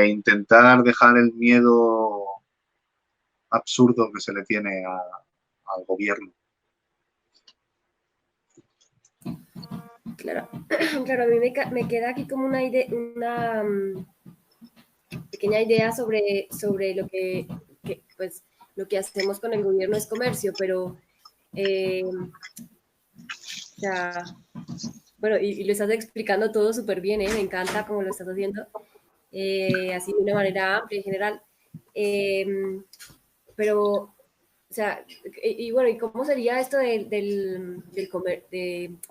intentar dejar el miedo absurdo que se le tiene al gobierno. Claro, claro, a mí me queda aquí como una idea, una pequeña idea sobre pues, lo que hacemos con el gobierno es comercio, pero o sea, bueno, y lo estás explicando todo súper bien, ¿eh? Me encanta cómo lo estás haciendo, así de una manera amplia y general. Pero, o sea, bueno, ¿y cómo sería esto el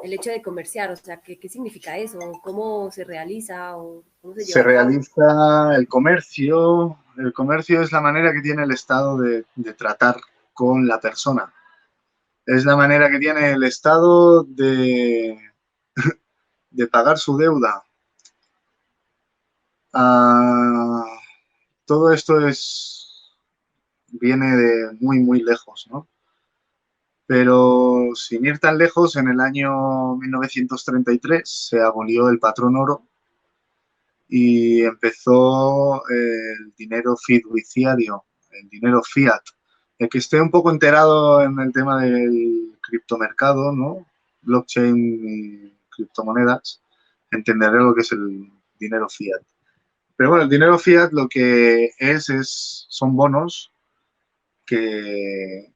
hecho de comerciar? O sea, ¿qué significa eso? ¿Cómo se realiza o cómo se lleva Se a cabo? realiza el comercio. El comercio es la manera que tiene el Estado de tratar con la persona. Es la manera que tiene el Estado de pagar su deuda. Ah, todo esto viene de muy, muy lejos, ¿no? Pero sin ir tan lejos, en el año 1933 se abolió el patrón oro y empezó el dinero fiduciario, el dinero fiat. El que esté un poco enterado en el tema del criptomercado, ¿no? Blockchain y criptomonedas, entenderá lo que es el dinero fiat. Pero bueno, el dinero fiat lo que son bonos que,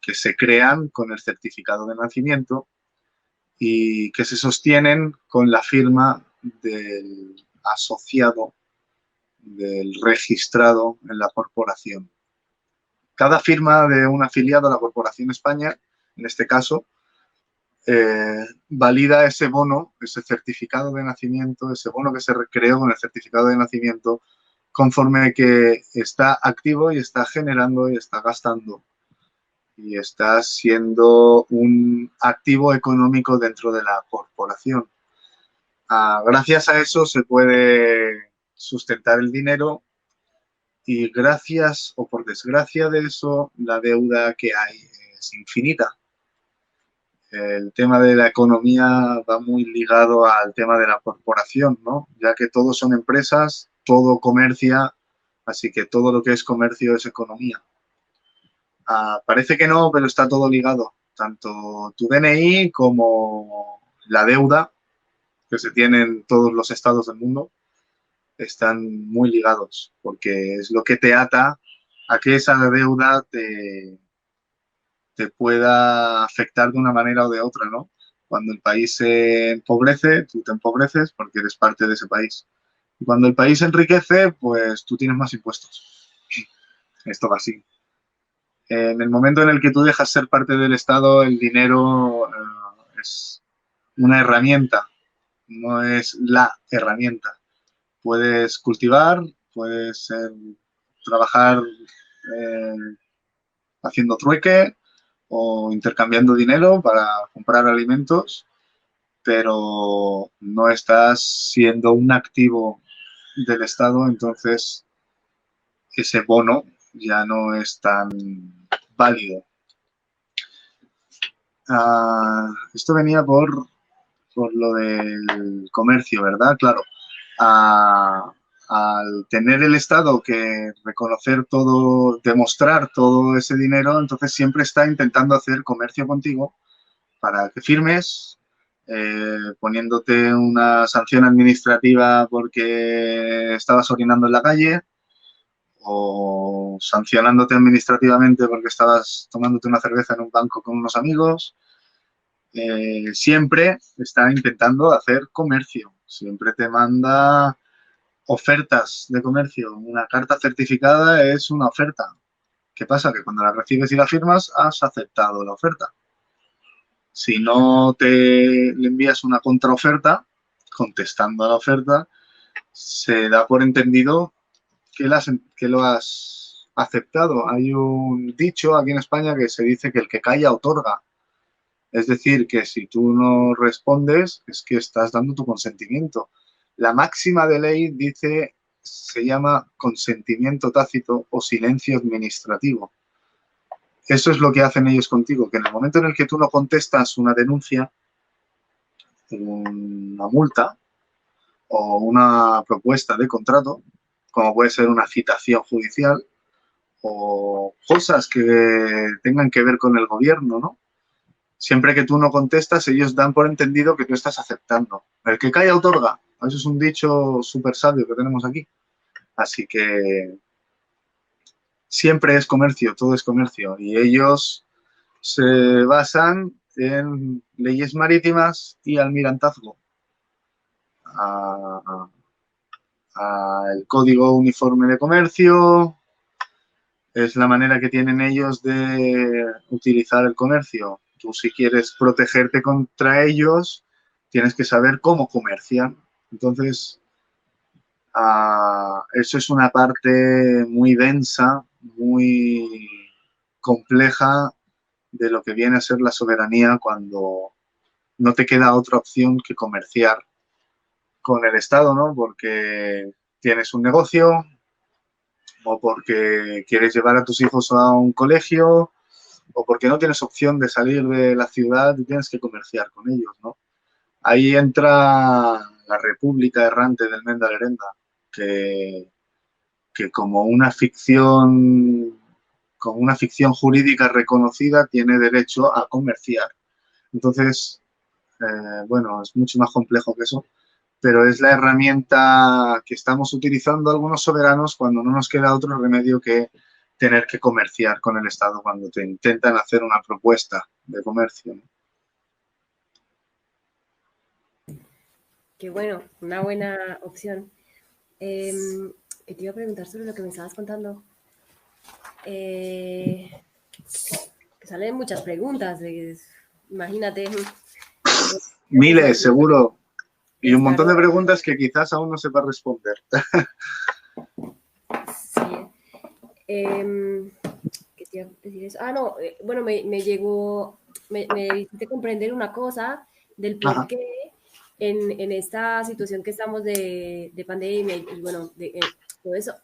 que se crean con el certificado de nacimiento y que se sostienen con la firma del asociado, del registrado en la corporación. Cada firma de un afiliado a la Corporación España, en este caso, valida ese bono, ese certificado de nacimiento, ese bono que se creó con el certificado de nacimiento, conforme que está activo y está generando y está gastando y está siendo un activo económico dentro de la corporación. Gracias a eso se puede sustentar el dinero y gracias o por desgracia de eso la deuda que hay es infinita. El tema de la economía va muy ligado al tema de la corporación, ¿no? Ya que todos son empresas, todo comercia, así que todo lo que es comercio es economía. Parece que no, pero está todo ligado, tanto tu DNI como la deuda que se tiene en todos los estados del mundo están muy ligados, porque es lo que te ata a que esa deuda te pueda afectar de una manera o de otra, ¿no? Cuando el país se empobrece, tú te empobreces porque eres parte de ese país. Y cuando el país se enriquece, pues tú tienes más impuestos. Esto va así. En el momento en el que tú dejas ser parte del Estado, el dinero es una herramienta, no es la herramienta. Puedes cultivar, puedes trabajar haciendo trueque o intercambiando dinero para comprar alimentos, pero no estás siendo un activo del Estado, entonces ese bono ya no es tan válido. Esto venía por lo del comercio, ¿verdad? Claro. Al tener el Estado que reconocer todo, demostrar todo ese dinero, entonces siempre está intentando hacer comercio contigo para que firmes, poniéndote una sanción administrativa porque estabas orinando en la calle o sancionándote administrativamente porque estabas tomándote una cerveza en un banco con unos amigos. Siempre está intentando hacer comercio, siempre te manda ofertas de comercio. Una carta certificada es una oferta. ¿Qué pasa? Que cuando la recibes y la firmas, has aceptado la oferta. Si no le envías una contraoferta, contestando a la oferta, se da por entendido que lo has aceptado. Hay un dicho aquí en España que se dice que el que calla otorga. Es decir, que si tú no respondes, es que estás dando tu consentimiento. La máxima de ley dice, se llama consentimiento tácito o silencio administrativo. Eso es lo que hacen ellos contigo, que en el momento en el que tú no contestas una denuncia, una multa o una propuesta de contrato, como puede ser una citación judicial o cosas que tengan que ver con el gobierno, ¿no? Siempre que tú no contestas, ellos dan por entendido que tú estás aceptando. El que calla otorga. Eso es un dicho súper sabio que tenemos aquí. Así que siempre es comercio, todo es comercio. Y ellos se basan en leyes marítimas y almirantazgo. El Código Uniforme de Comercio es la manera que tienen ellos de utilizar el comercio. Tú, si quieres protegerte contra ellos, tienes que saber cómo comercian. Entonces, eso es una parte muy densa, muy compleja de lo que viene a ser la soberanía cuando no te queda otra opción que comerciar con el Estado, ¿no? Porque tienes un negocio o porque quieres llevar a tus hijos a un colegio o porque no tienes opción de salir de la ciudad y tienes que comerciar con ellos, ¿no? Ahí entra la República Errante del Menda Lerenda, que, que como una ficción jurídica reconocida, tiene derecho a comerciar. Entonces, bueno, es mucho más complejo que eso, pero es la herramienta que estamos utilizando algunos soberanos cuando no nos queda otro remedio que tener que comerciar con el Estado cuando te intentan hacer una propuesta de comercio, ¿no? Qué bueno, una buena opción. Que te iba a preguntar sobre lo que me estabas contando. Que salen muchas preguntas. Imagínate. Miles, seguro. Y un Estar, montón de preguntas que quizás aún no sepa responder. sí. ¿Qué te iba a decir eso? Ah, no, bueno, me llegó, me hiciste comprender una cosa del por Ajá, qué en esta situación que estamos de pandemia y bueno, todo eso,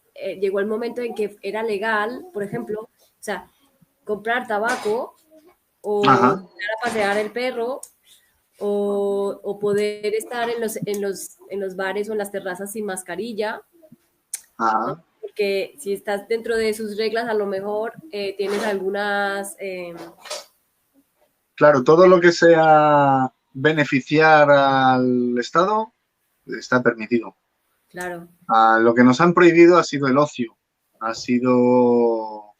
llegó el momento en que era legal, por ejemplo, o sea, comprar tabaco o ajá, sacar a pasear el perro o poder estar en los bares o en las terrazas sin mascarilla, ¿no? ajá. Porque si estás dentro de sus reglas, a lo mejor tienes algunas, Claro, todo lo que sea beneficiar al Estado está permitido. claro, Lo que nos han prohibido ha sido el ocio, ha sido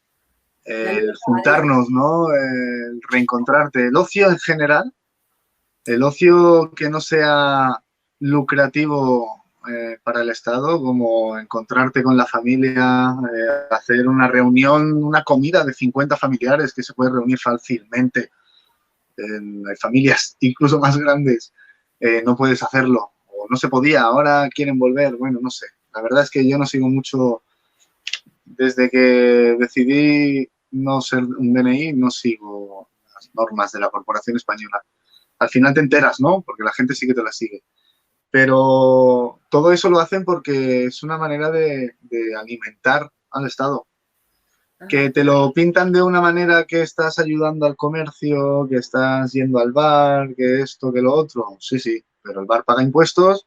la el libertad, juntarnos, ¿no? El reencontrarte. El ocio en general, el ocio que no sea lucrativo para el Estado, como encontrarte con la familia, hacer una reunión, una comida de 50 familiares que se puede reunir fácilmente. Hay familias incluso más grandes, no puedes hacerlo, o no se podía, ahora quieren volver, bueno, no sé. La verdad es que yo no sigo mucho, desde que decidí no ser un DNI, no sigo las normas de la Corporación Española. Al final te enteras, ¿no? Porque la gente sí que te las sigue. Pero todo eso lo hacen porque es una manera de alimentar al Estado. Que ajá. te lo pintan de una manera que estás ayudando al comercio, que estás yendo al bar, que esto, que lo otro. Sí, sí, pero el bar paga impuestos,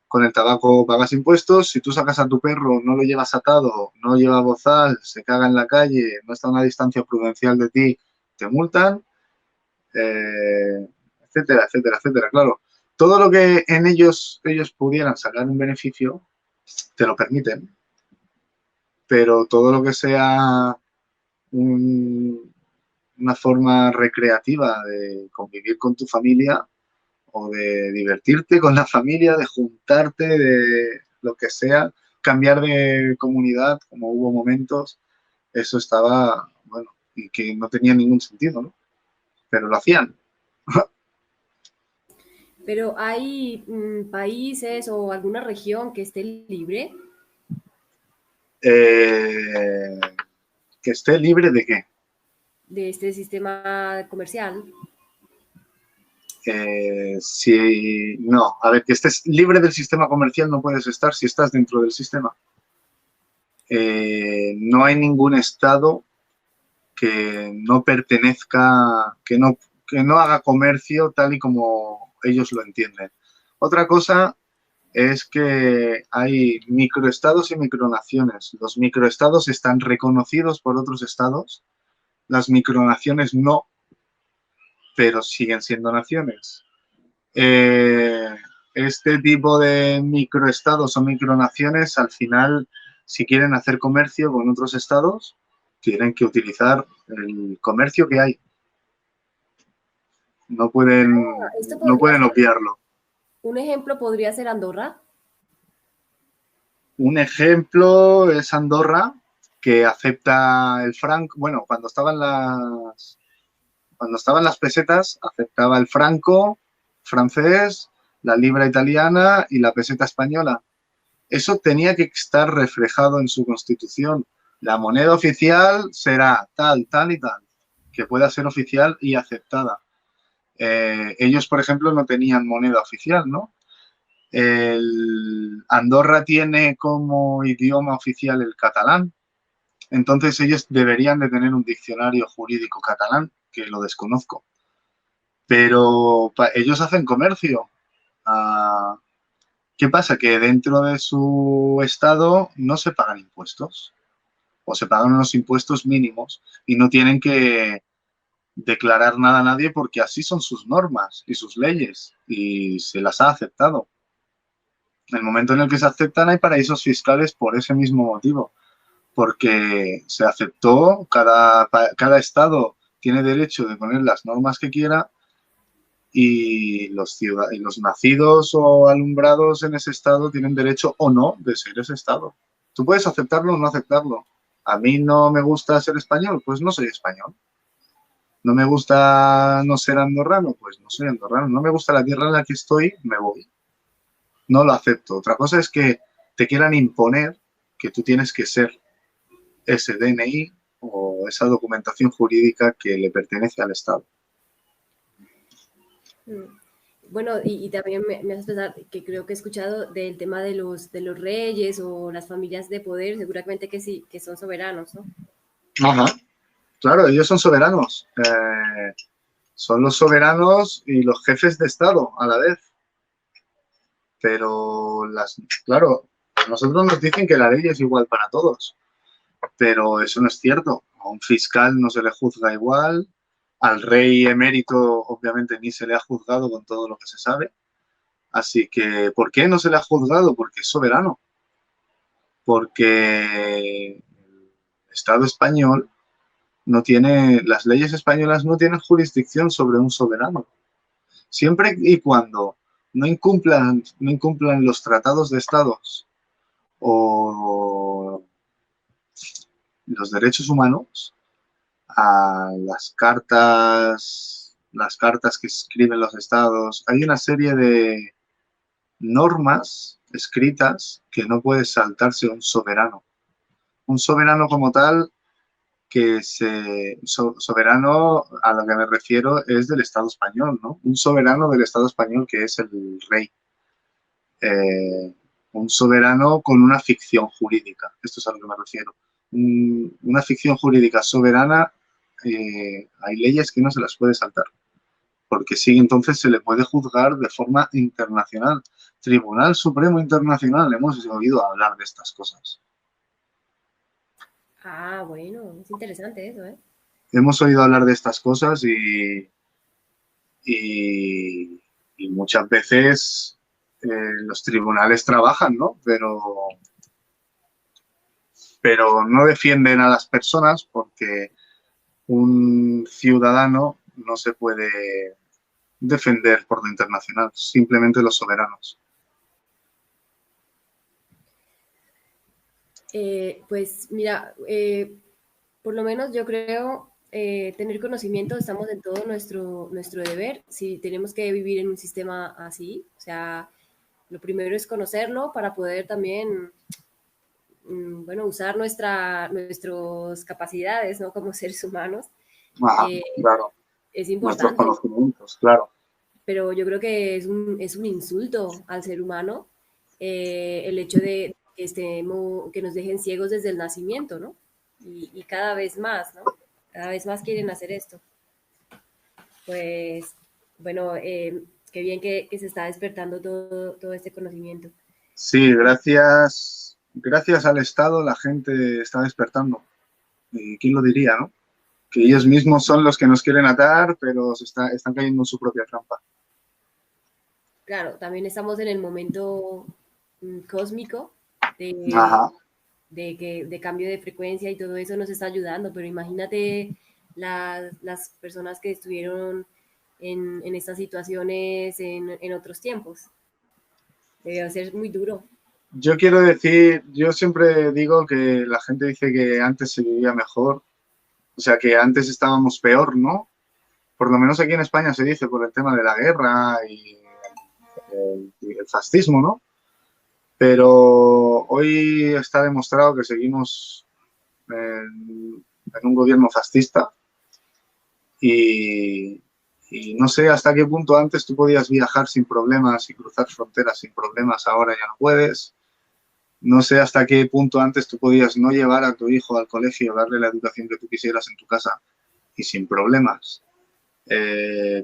con el tabaco pagas impuestos. Si tú sacas a tu perro, no lo llevas atado, no lleva bozal, se caga en la calle, no está a una distancia prudencial de ti, te multan, etcétera, etcétera, etcétera. Claro, todo lo que en ellos pudieran sacar un beneficio, te lo permiten, pero todo lo que sea un, una forma recreativa de convivir con tu familia o de divertirte con la familia, de juntarte, de lo que sea, cambiar de comunidad, como hubo momentos, eso estaba, bueno, y que no tenía ningún sentido, ¿no? Pero lo hacían. Pero hay países o alguna región que esté libre Eh, que esté libre de qué. de este sistema comercial. Si no, a ver, que estés libre del sistema comercial no puedes estar si estás dentro del sistema. No hay ningún estado que no pertenezca, que no haga comercio tal y como ellos lo entienden. Otra cosa es que hay microestados y micronaciones. Los microestados están reconocidos por otros estados, las micronaciones no, pero siguen siendo naciones. Eh, este tipo de microestados o micronaciones, al final, si quieren hacer comercio con otros estados, tienen que utilizar el comercio que hay. No Ah, pueden, esto no podría pueden ser, obviarlo. un ejemplo podría ser Andorra. Un ejemplo es Andorra, que acepta el franco, bueno, cuando estaban las pesetas, aceptaba el franco francés, la libra italiana y la peseta española. Eso tenía que estar reflejado en su constitución. La moneda oficial será tal, tal y tal, que pueda ser oficial y aceptada. Ellos, por ejemplo, no tenían moneda oficial, ¿no? Andorra tiene como idioma oficial el catalán, Entonces ellos deberían de tener un diccionario jurídico catalán, que lo desconozco. Pero ellos hacen comercio. Ah, ¿qué pasa? Que dentro de su estado no se pagan impuestos o se pagan unos impuestos mínimos y no tienen que declarar nada a nadie porque así son sus normas y sus leyes y se las ha aceptado. En el momento en el que se aceptan hay paraísos fiscales por ese mismo motivo, porque se aceptó, cada estado tiene derecho de poner las normas que quiera y y los nacidos o alumbrados en ese estado tienen derecho o no de ser ese estado. Tú puedes aceptarlo o no aceptarlo. A mí no me gusta ser español, pues no soy español. No me gusta no ser andorrano, pues no soy andorrano. No me gusta la tierra en la que estoy, me voy. No lo acepto. Otra cosa es que te quieran imponer que tú tienes que ser ese DNI o esa documentación jurídica que le pertenece al Estado. Bueno, y también me hace pensar que creo que he escuchado del tema de los reyes o las familias de poder, seguramente que sí, que son soberanos, ¿no? Ajá. Claro, ellos son soberanos. Son los soberanos y los jefes de Estado a la vez. Pero, claro, a nosotros nos dicen que la ley es igual para todos, pero eso no es cierto. A un fiscal no se le juzga igual, al rey emérito obviamente ni se le ha juzgado con todo lo que se sabe. Así que, ¿por qué no se le ha juzgado? Porque es soberano. Porque el Estado español no tiene, las leyes españolas no tienen jurisdicción sobre un soberano. Siempre y cuando no incumplan los tratados de estados o los derechos humanos, a las cartas que escriben los estados, hay una serie de normas escritas que no puede saltarse un soberano. Un soberano como tal, soberano a lo que me refiero es del Estado español, ¿no? Un soberano del Estado español que es el rey. Un soberano con una ficción jurídica, esto es a lo que me refiero. Una ficción jurídica soberana, hay leyes que no se las puede saltar, porque sí, entonces se le puede juzgar de forma internacional. Tribunal Supremo Internacional, hemos oído hablar de estas cosas. Ah, bueno, es interesante eso, ¿eh? Hemos oído hablar de estas cosas y muchas veces los tribunales trabajan, ¿no? Pero no defienden a las personas porque un ciudadano no se puede defender por lo internacional, simplemente los soberanos. Pues mira, por lo menos yo creo tener conocimiento, estamos en todo nuestro deber, si tenemos que vivir en un sistema así, o sea, lo primero es conocerlo para poder también, bueno, usar nuestras capacidades, ¿no? Como seres humanos. Ajá, Eh, claro. es Nuestros importante, conocimientos, claro. pero yo creo que es un insulto al ser humano el hecho de que nos dejen ciegos desde el nacimiento, ¿no? Y cada vez más, ¿no? Cada vez más quieren hacer esto. Pues, bueno, qué bien que se está despertando todo este conocimiento. Sí, gracias al Estado la gente está despertando. ¿Quién lo diría, no? Que ellos mismos son los que nos quieren atar, pero están cayendo en su propia trampa. Claro, también estamos en el momento cósmico de, Ajá. de cambio de frecuencia y todo eso nos está ayudando, pero imagínate las personas que estuvieron en estas situaciones en otros tiempos. Debe ser muy duro. Yo quiero decir, yo siempre digo que la gente dice que antes se vivía mejor, o sea, que antes estábamos peor, ¿no? Por lo menos aquí en España se dice por el tema de la guerra y el fascismo, ¿no? Pero hoy está demostrado que seguimos en un gobierno fascista y, y no sé hasta qué punto antes tú podías viajar sin problemas y cruzar fronteras sin problemas, ahora ya no puedes. No sé hasta qué punto antes tú podías no llevar a tu hijo al colegio, darle la educación que tú quisieras en tu casa y sin problemas.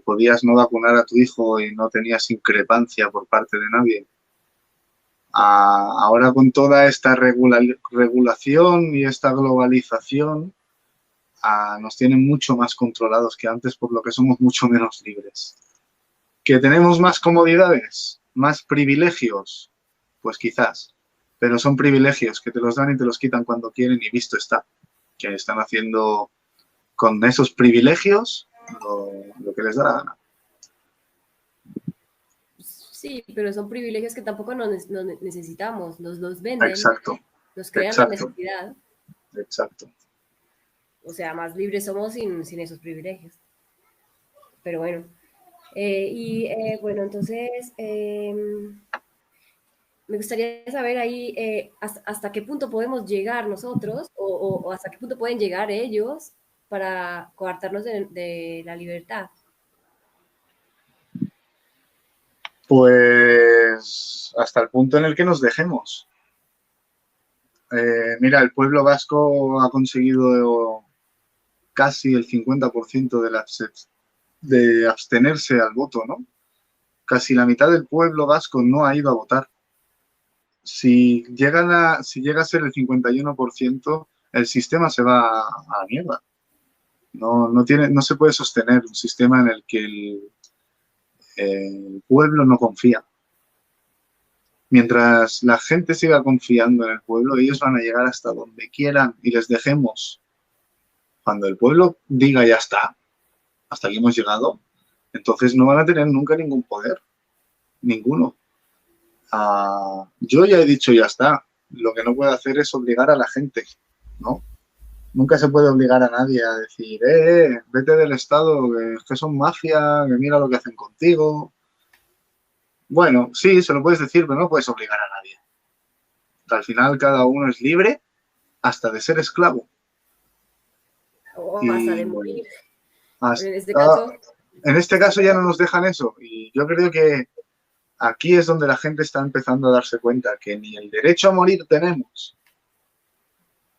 Podías no vacunar a tu hijo y no tenías increpancia por parte de nadie. Ahora con toda esta regulación y esta globalización, nos tienen mucho más controlados que antes, por lo que somos mucho menos libres. ¿Que tenemos más comodidades? ¿Más privilegios? Pues quizás, pero son privilegios que te los dan y te los quitan cuando quieren y visto está, que están haciendo con esos privilegios lo que les da la gana. Sí, pero son privilegios que tampoco nos necesitamos, nos los venden, Exacto, nos crean la exacto, necesidad. exacto. O sea, más libres somos sin esos privilegios. Pero bueno. Bueno, entonces me gustaría saber ahí hasta qué punto podemos llegar nosotros o hasta qué punto pueden llegar ellos para coartarnos de la libertad. Pues hasta el punto en el que nos dejemos. Mira, el pueblo vasco ha conseguido casi el 50% de abstenerse al voto, ¿no? Casi la mitad del pueblo vasco no ha ido a votar. Si llega a ser el 51%, el sistema se va a la mierda. No se puede sostener un sistema en el que el pueblo no confía. Mientras la gente siga confiando en el pueblo, ellos van a llegar hasta donde quieran y les dejemos. Cuando el pueblo diga ya está, hasta aquí hemos llegado, entonces no van a tener nunca ningún poder, ninguno. Yo ya he dicho ya está, lo que no puedo hacer es obligar a la gente, ¿no? Nunca se puede obligar a nadie a decir, vete del Estado, que son mafia, que mira lo que hacen contigo. Bueno, sí, se lo puedes decir, pero no puedes obligar a nadie. Al final cada uno es libre hasta de ser esclavo. O hasta de Y morir. hasta, En en este este caso ya no caso, nos dejan eso. Y yo creo que aquí es donde la gente está empezando a darse cuenta que ni el derecho a morir tenemos.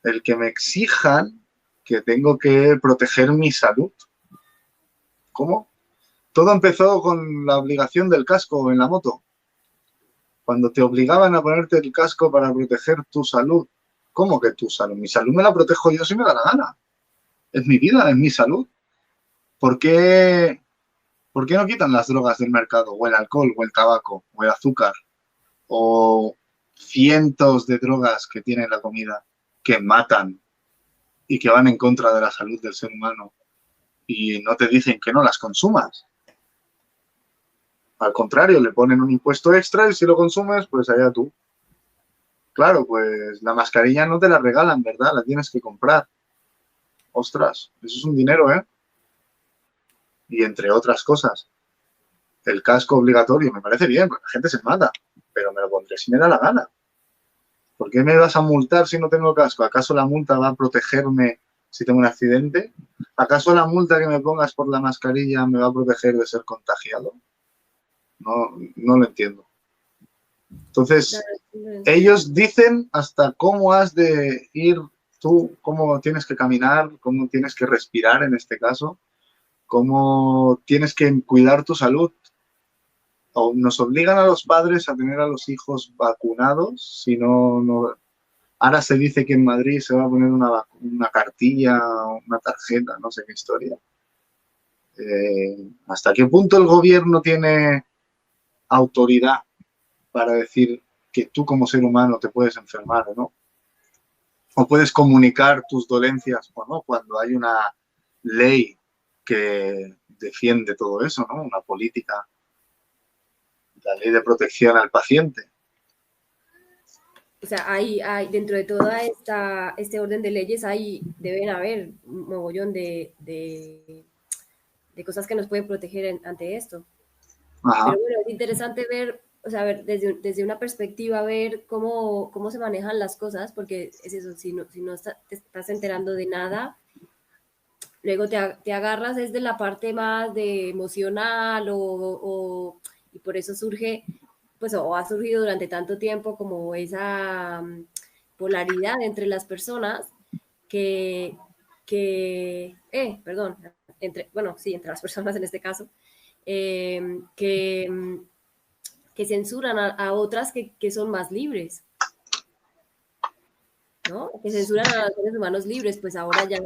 El que me exijan que tengo que proteger mi salud. ¿Cómo? Todo empezó con la obligación del casco en la moto. Cuando te obligaban a ponerte el casco para proteger tu salud. ¿Cómo que tu salud? Mi salud me la protejo yo si me da la gana. Es mi vida, es mi salud. ¿Por qué no quitan las drogas del mercado? O el alcohol, o el tabaco, o el azúcar, o cientos de drogas que tiene la comida, que matan y que van en contra de la salud del ser humano. Y no te dicen que no las consumas. Al contrario, le ponen un impuesto extra y si lo consumes, pues allá tú. Claro, pues la mascarilla no te la regalan, ¿verdad? La tienes que comprar. Ostras, eso es un dinero, ¿eh? Y entre otras cosas, el casco obligatorio me parece bien, porque la gente se mata, pero me lo pondré si me da la gana. ¿Por qué me vas a multar si no tengo casco? ¿Acaso la multa va a protegerme si tengo un accidente? ¿Acaso la multa que me pongas por la mascarilla me va a proteger de ser contagiado? No lo entiendo. Entonces, ellos dicen hasta cómo has de ir tú, cómo tienes que caminar, cómo tienes que respirar en este caso, cómo tienes que cuidar tu salud. O nos obligan a los padres a tener a los hijos vacunados, si no. Ahora se dice que en Madrid se va a poner una cartilla, una tarjeta, no sé qué historia. ¿Hasta qué punto el gobierno tiene autoridad para decir que tú como ser humano te puedes enfermar o no? O puedes comunicar tus dolencias o no cuando hay una ley que defiende todo eso, ¿no? Una política, la ley de protección al paciente. o sea, hay dentro de toda este orden de leyes, deben haber un mogollón de cosas que nos pueden proteger ante esto. Ajá. Pero bueno, es interesante ver, o sea, ver desde una perspectiva, ver cómo se manejan las cosas, porque es eso, si no te estás enterando de nada, luego te agarras desde la parte más de emocional y por eso surge pues, o ha surgido durante tanto tiempo como esa polaridad entre las personas que, perdón, bueno, sí, entre las personas en este caso, que censuran a otras que son más libres, ¿no? Que censuran a los seres humanos libres, pues ahora ya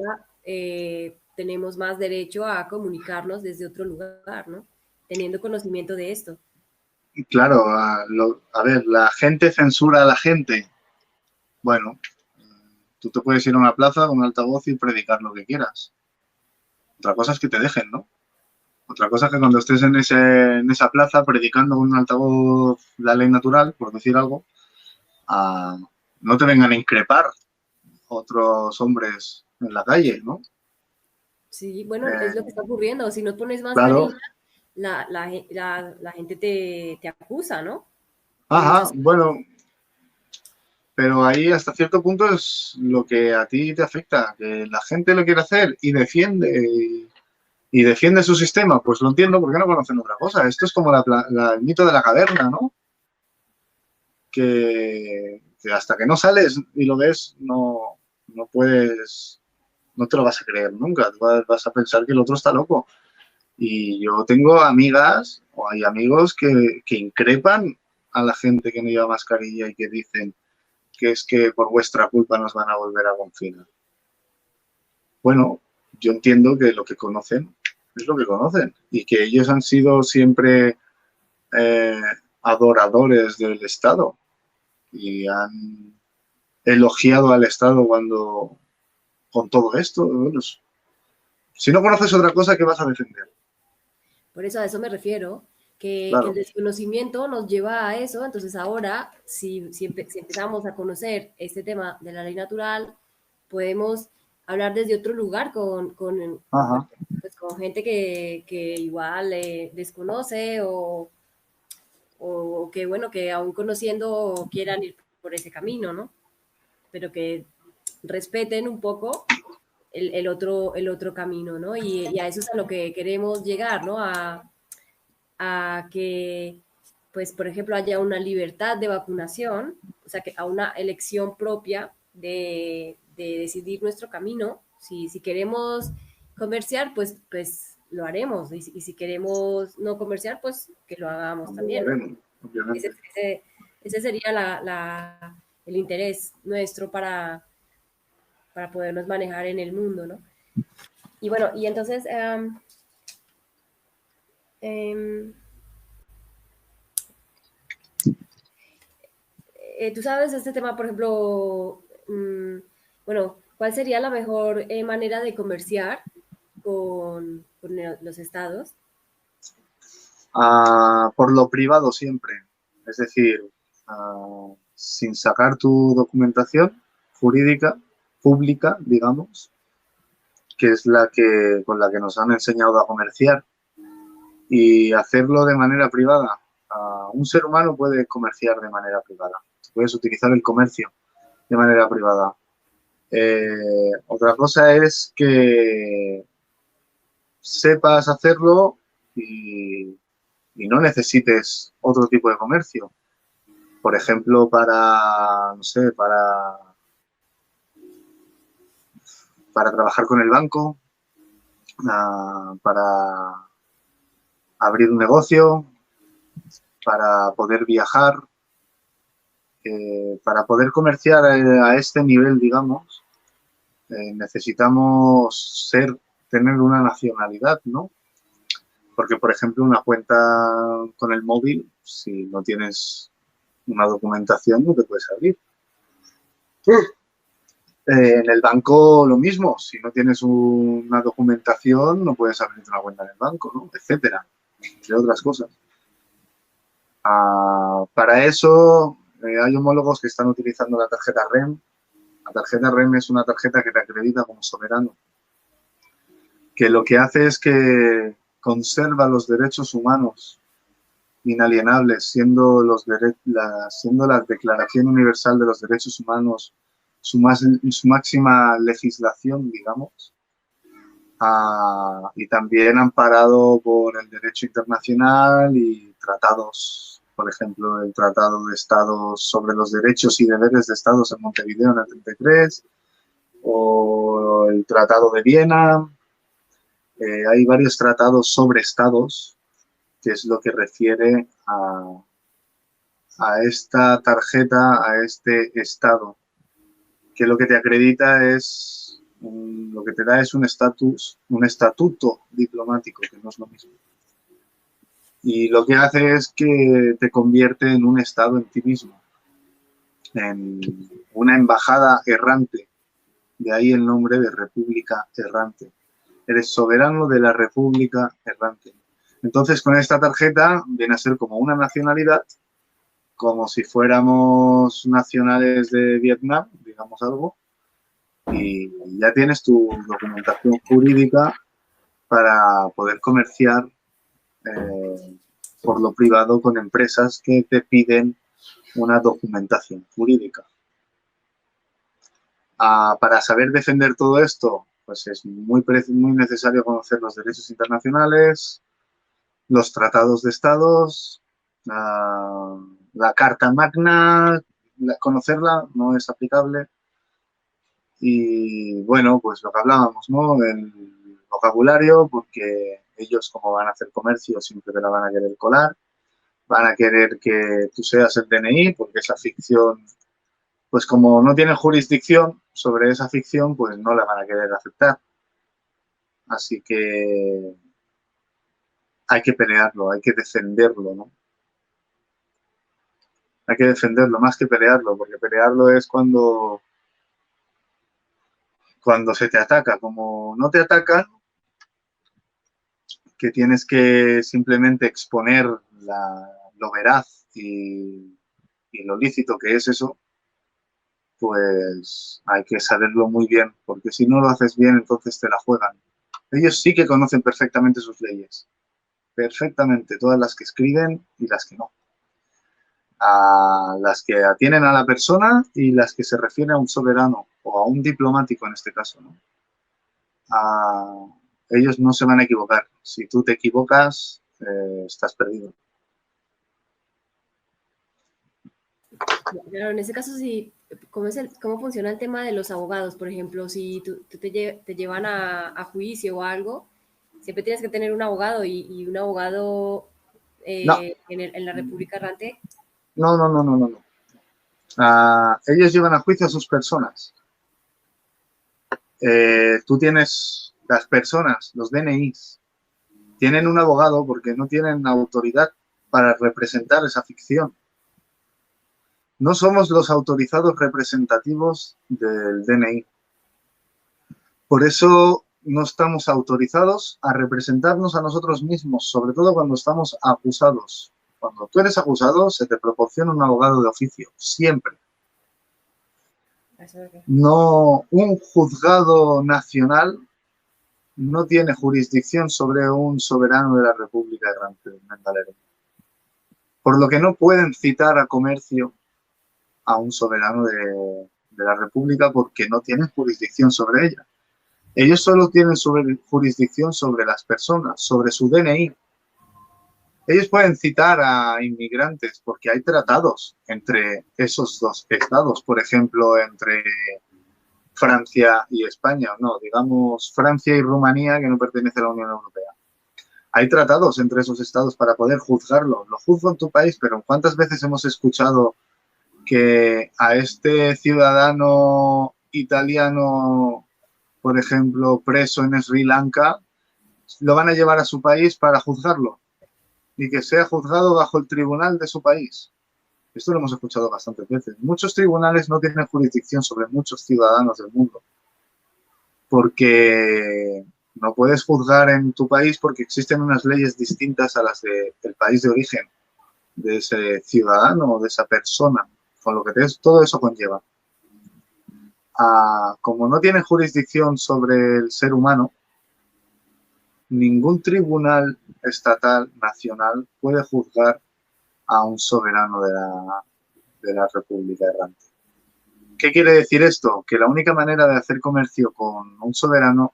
tenemos más derecho a comunicarnos desde otro lugar, ¿no? Teniendo conocimiento de esto. Claro, a ver, la gente censura a la gente. Bueno, tú te puedes ir a una plaza con un altavoz y predicar lo que quieras. Otra cosa es que te dejen, ¿no? Otra cosa es que cuando estés en esa plaza predicando con un altavoz la ley natural, por decir algo, no te vengan a increpar otros hombres en la calle, ¿no? Sí, bueno, es lo que está ocurriendo. Si no pones Claro, mascarilla, la gente te acusa, ¿no? En ajá, muchos casos. bueno, pero ahí hasta cierto punto es lo que a ti te afecta, que la gente lo quiere hacer y defiende su sistema, pues lo entiendo porque no conocen otra cosa. Esto es como el mito de la caverna, ¿no? Que hasta que no sales y lo ves, no puedes, no te lo vas a creer nunca. Tú vas a pensar que el otro está loco. Y yo tengo amigas o hay amigos que increpan a la gente que no lleva mascarilla y que dicen que es que por vuestra culpa nos van a volver a confinar. Bueno, yo entiendo que lo que conocen es lo que conocen y que ellos han sido siempre eh, adoradores del Estado y han elogiado al Estado cuando con todo esto. Bueno, si no conoces otra cosa, ¿qué vas a defender? Por eso a eso me refiero, que el Claro, desconocimiento nos lleva a eso. Entonces ahora, si empezamos a conocer este tema de la ley natural, podemos hablar desde otro lugar ajá, pues, con gente que igual desconoce o que, bueno, que aún conociendo quieran ir por ese camino, ¿no? Pero que respeten un poco el otro camino, ¿no? Y a eso es a lo que queremos llegar, ¿no? A que, pues, por ejemplo, haya una libertad de vacunación, o sea, que a una elección propia de decidir nuestro camino. Si queremos comerciar, pues lo haremos. Y si queremos no comerciar, pues que lo hagamos lo también, ¿no? haremos, Ese, obviamente. ese, ese sería el interés nuestro para podernos manejar en el mundo, ¿no? Y bueno, y entonces, um, tú sabes este tema, por ejemplo, bueno, ¿cuál sería la mejor manera de comerciar con los estados? Por lo privado siempre, es decir, sin sacar tu documentación jurídica, pública, digamos, que es con la que nos han enseñado a comerciar, y hacerlo de manera privada. Un ser humano puede comerciar de manera privada, puedes utilizar el comercio de manera privada. Otra cosa es que sepas hacerlo y no necesites otro tipo de comercio. Por ejemplo, no sé, para trabajar con el banco, para abrir un negocio, para poder viajar, para poder comerciar a este nivel, digamos, necesitamos tener una nacionalidad, ¿no? Porque, por ejemplo, una cuenta con el móvil, si no tienes una documentación, no te puedes abrir. En el banco lo mismo, si no tienes una documentación no puedes abrir una cuenta en el banco, ¿no? Etcétera, entre otras cosas. Para eso hay homólogos que están utilizando la tarjeta REM. La tarjeta REM es una tarjeta que te acredita como soberano, que lo que hace es que conserva los derechos humanos inalienables, siendo la Declaración Universal de los Derechos Humanos su máxima legislación, digamos, y también amparado por el derecho internacional y tratados por ejemplo, el Tratado de Estados sobre los derechos y deberes de Estados en Montevideo en el 33, o el Tratado de Viena. Hay varios tratados sobre estados, que es lo que refiere a esta tarjeta, a este estado, que lo que te acredita es, lo que te da es un estatus, un estatuto diplomático, que no es lo mismo. Y lo que hace es que te convierte en un estado en ti mismo, en una embajada errante, de ahí el nombre de República Errante. Eres soberano de la República Errante. Entonces, con esta tarjeta viene a ser como una nacionalidad, como si fuéramos nacionales de Vietnam, digamos algo, y ya tienes tu documentación jurídica para poder comerciar por lo privado con empresas que te piden una documentación jurídica. Para saber defender todo esto, pues es muy necesario conocer los derechos internacionales, los tratados de estados, la Carta Magna, conocerla no es aplicable. Y bueno, pues lo que hablábamos, ¿no? El vocabulario, porque ellos, como van a hacer comercio, siempre te la van a querer colar. Van a querer que tú seas el DNI, porque esa ficción, pues como no tienen jurisdicción sobre esa ficción, pues no la van a querer aceptar. Así que hay que pelearlo, hay que defenderlo, ¿no? Hay que defenderlo más que pelearlo, porque pelearlo es cuando se te ataca. Como no te atacan, que tienes que simplemente exponer lo veraz y lo lícito que es eso, pues hay que saberlo muy bien, porque si no lo haces bien, entonces te la juegan. Ellos sí que conocen perfectamente sus leyes, perfectamente, todas las que escriben y las que no. A las que atienen a la persona y las que se refieren a un soberano o a un diplomático en este caso, ¿no? Ellos no se van a equivocar. Si tú te equivocas, estás perdido. Claro, en ese caso, sí, ¿cómo funciona el tema de los abogados? Por ejemplo, si te llevan a juicio o algo, siempre tienes que tener un abogado y un abogado No, en la República Errante. no. Ellos llevan a juicio a sus personas. Tú tienes las personas, los DNIs, tienen un abogado porque no tienen autoridad para representar esa ficción. No somos los autorizados representativos del DNI. Por eso no estamos autorizados a representarnos a nosotros mismos, sobre todo cuando estamos acusados. Cuando tú eres acusado, se te proporciona un abogado de oficio, siempre. No, un juzgado nacional no tiene jurisdicción sobre un soberano de la República Errante del Mendalero. Por lo que no pueden citar a comercio a un soberano de la República porque no tienen jurisdicción sobre ella. Ellos solo tienen jurisdicción sobre las personas, sobre su DNI. Ellos pueden citar a inmigrantes porque hay tratados entre esos dos estados, por ejemplo, entre Francia y España, no, digamos Francia y Rumanía, que no pertenece a la Unión Europea. Hay tratados entre esos estados para poder juzgarlo. Lo juzgo en tu país, pero ¿cuántas veces hemos escuchado que a este ciudadano italiano, por ejemplo, preso en Sri Lanka, lo van a llevar a su país para juzgarlo y que sea juzgado bajo el tribunal de su país? Esto lo hemos escuchado bastantes veces. Muchos tribunales no tienen jurisdicción sobre muchos ciudadanos del mundo porque no puedes juzgar en tu país porque existen unas leyes distintas a las del país de origen de ese ciudadano o de esa persona, con lo que todo eso conlleva. Como no tienen jurisdicción sobre el ser humano, ningún tribunal estatal, nacional, puede juzgar a un soberano de la República Errante. ¿Qué quiere decir esto? Que la única manera de hacer comercio con un soberano,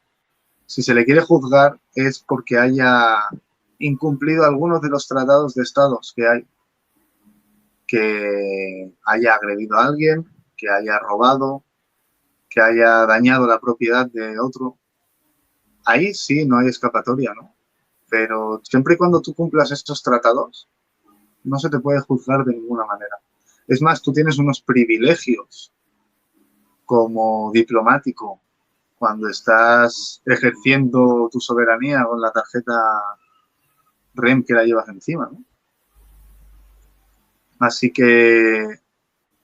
si se le quiere juzgar, es porque haya incumplido algunos de los tratados de estados que hay. que haya agredido a alguien, que haya robado, que haya dañado la propiedad de otro. Ahí sí no hay escapatoria, ¿no? Pero siempre y cuando tú cumplas estos tratados, no se te puede juzgar de ninguna manera. Es más, tú tienes unos privilegios como diplomático cuando estás ejerciendo tu soberanía con la tarjeta REM que la llevas encima, ¿no? Así que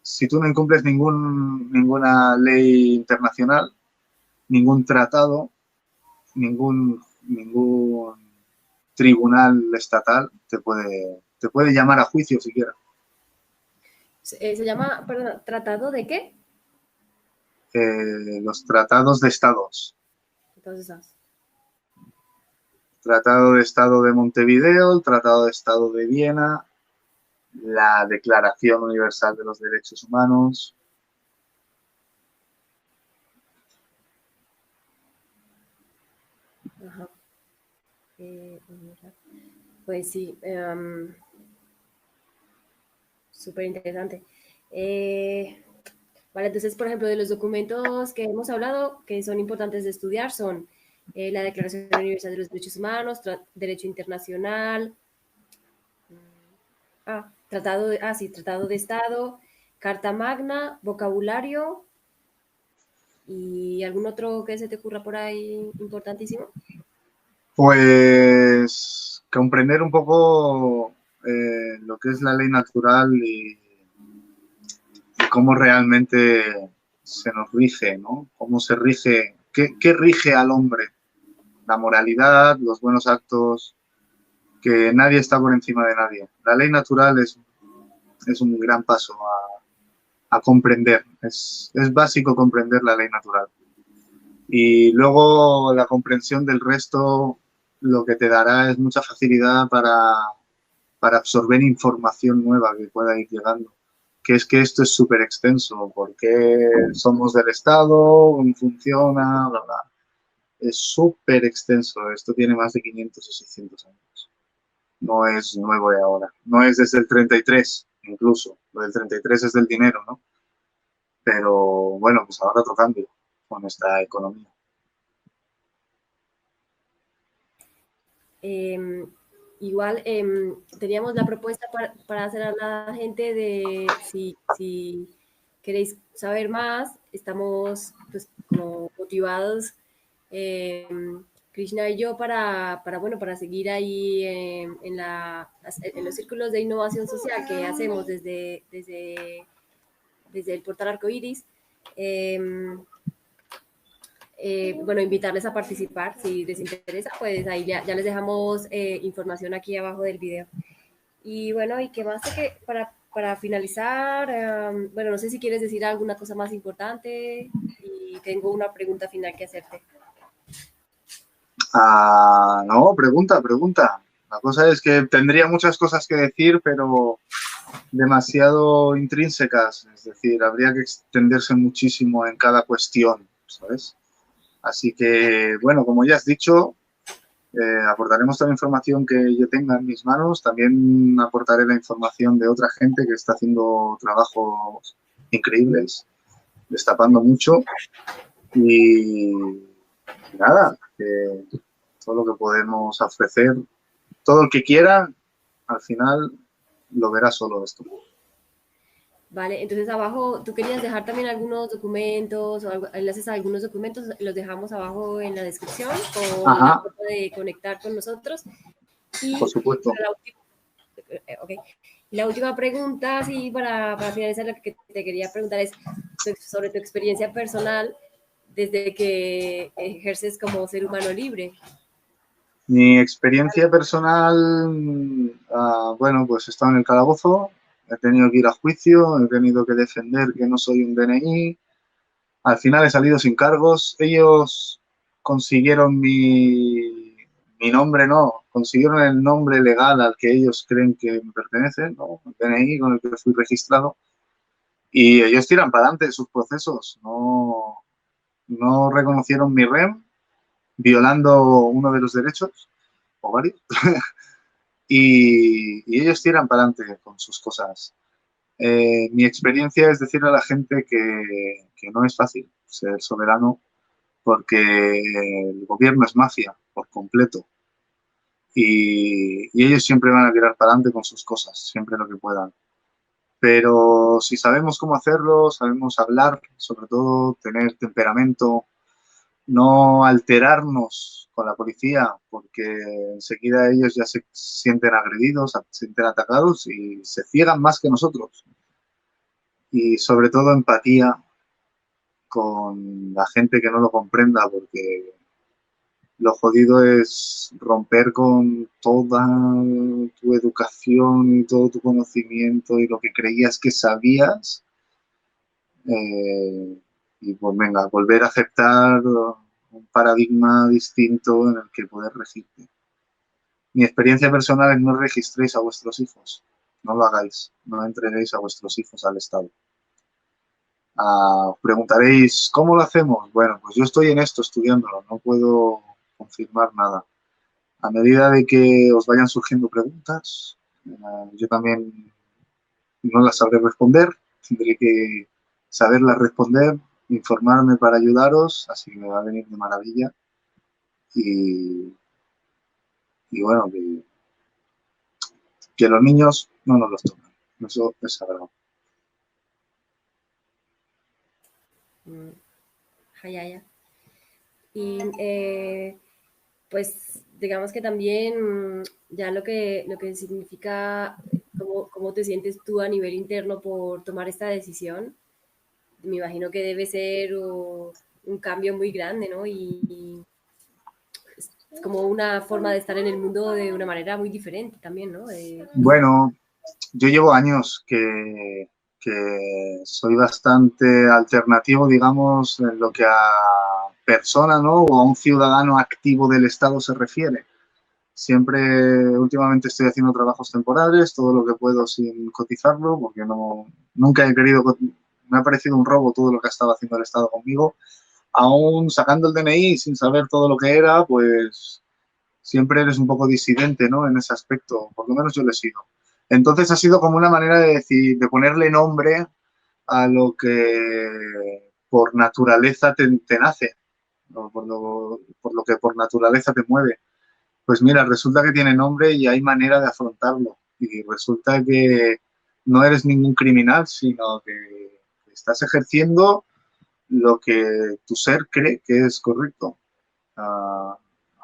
si tú no incumples ninguna ley internacional, ningún tratado, ningún tribunal estatal te puede llamar a juicio siquiera. Se llama, perdón, ¿tratado de qué? Los tratados de estados. Entonces, Tratado de Estado de Montevideo, el Tratado de Estado de Viena, la Declaración Universal de los Derechos Humanos. ajá. Pues sí, súper interesante. Vale, entonces, por ejemplo, de los documentos que hemos hablado, que son importantes de estudiar, son la Declaración Universal de los Derechos Humanos, Derecho Internacional, Tratado de Estado, Carta Magna, vocabulario y algún otro que se te ocurra por ahí importantísimo. Pues comprender un poco lo que es la ley natural y cómo realmente se nos rige, ¿no? Cómo se rige, qué rige al hombre, la moralidad, los buenos actos, que nadie está por encima de nadie. La ley natural es un gran paso a comprender, es básico comprender la ley natural. Y luego la comprensión del resto lo que te dará es mucha facilidad para absorber información nueva que pueda ir llegando. Que es que esto es súper extenso, porque somos del Estado, funciona, bla, bla. Es súper extenso, esto tiene más de 500 o 600 años. No es nuevo de ahora, no es desde el 33 incluso, lo del 33 es del dinero, ¿no? Pero bueno, pues ahora otro cambio con esta economía. Igual teníamos la propuesta para hacer a la gente de si queréis saber más, estamos pues como motivados, Krishna y yo, bueno, para seguir ahí en los círculos de innovación social que hacemos desde el portal Arcoiris. Bueno, invitarles a participar. Si les interesa, pues ahí ya les dejamos información aquí abajo del video. Y bueno, ¿y qué más? Que para finalizar, bueno, no sé si quieres decir alguna cosa más importante y tengo una pregunta final que hacerte. No, pregunta. La cosa es que tendría muchas cosas que decir, pero demasiado intrínsecas. Es decir, habría que extenderse muchísimo en cada cuestión, ¿sabes? Así que, bueno, como ya has dicho, aportaremos toda la información que yo tenga en mis manos. También aportaré la información de otra gente que está haciendo trabajos increíbles, destapando mucho. Y nada, todo lo que podemos ofrecer, todo el que quiera, al final lo verá solo esto. Vale, entonces abajo, tú querías dejar también algunos documentos o enlaces a algunos documentos, los dejamos abajo en la descripción con la forma de conectar con nosotros. Y por supuesto. La última pregunta, sí, para finalizar, lo que te quería preguntar es sobre tu experiencia personal desde que ejerces como ser humano libre. Mi experiencia personal, bueno, pues he estado en el calabozo, he tenido que ir a juicio, he tenido que defender que no soy un DNI. Al final he salido sin cargos. Ellos consiguieron mi nombre, no, consiguieron el nombre legal al que ellos creen que me pertenece, ¿no? El DNI con el que fui registrado. Y ellos tiran para adelante sus procesos. No reconocieron mi REM, violando uno de los derechos, o varios. Y ellos tiran para adelante con sus cosas. Mi experiencia es decir a la gente que no es fácil ser soberano porque el gobierno es mafia por completo y ellos siempre van a tirar para adelante con sus cosas, siempre lo que puedan. Pero si sabemos cómo hacerlo, sabemos hablar, sobre todo tener temperamento, no alterarnos con la policía, porque enseguida ellos ya se sienten agredidos, se sienten atacados y se ciegan más que nosotros. Y sobre todo empatía con la gente que no lo comprenda, porque lo jodido es romper con toda tu educación y todo tu conocimiento y lo que creías que sabías. eh, y pues venga, volver a aceptar un paradigma distinto en el que poder regirte. Mi experiencia personal es no registréis a vuestros hijos, no lo hagáis, no entreguéis a vuestros hijos al Estado. Os preguntaréis, ¿cómo lo hacemos? Bueno, pues yo estoy en esto estudiándolo, no puedo confirmar nada. A medida de que os vayan surgiendo preguntas, yo también no las sabré responder, tendré que saberlas responder, informarme para ayudaros, así que me va a venir de maravilla. Y, y bueno, que los niños no nos los tomen, eso es sagrado. Mm, ya, ya. Y pues digamos que también ya lo que significa, cómo te sientes tú a nivel interno por tomar esta decisión, me imagino que debe ser un cambio muy grande, ¿no? Y es como una forma de estar en el mundo de una manera muy diferente también, ¿no? Bueno, yo llevo años que soy bastante alternativo, digamos, en lo que a persona, ¿no? O a un ciudadano activo del Estado se refiere. Siempre, últimamente estoy haciendo trabajos temporales, todo lo que puedo sin cotizarlo, porque no, nunca he querido, me ha parecido un robo todo lo que ha estado haciendo el Estado conmigo. Aún sacando el DNI sin saber todo lo que era, pues siempre eres un poco disidente, ¿no? En ese aspecto, por lo menos yo lo he sido. Entonces ha sido como una manera de decir, de ponerle nombre a lo que por naturaleza te nace, ¿no? Por lo que por naturaleza te mueve. Pues mira, resulta que tiene nombre y hay manera de afrontarlo. Y resulta que no eres ningún criminal, sino que estás ejerciendo lo que tu ser cree que es correcto. Uh,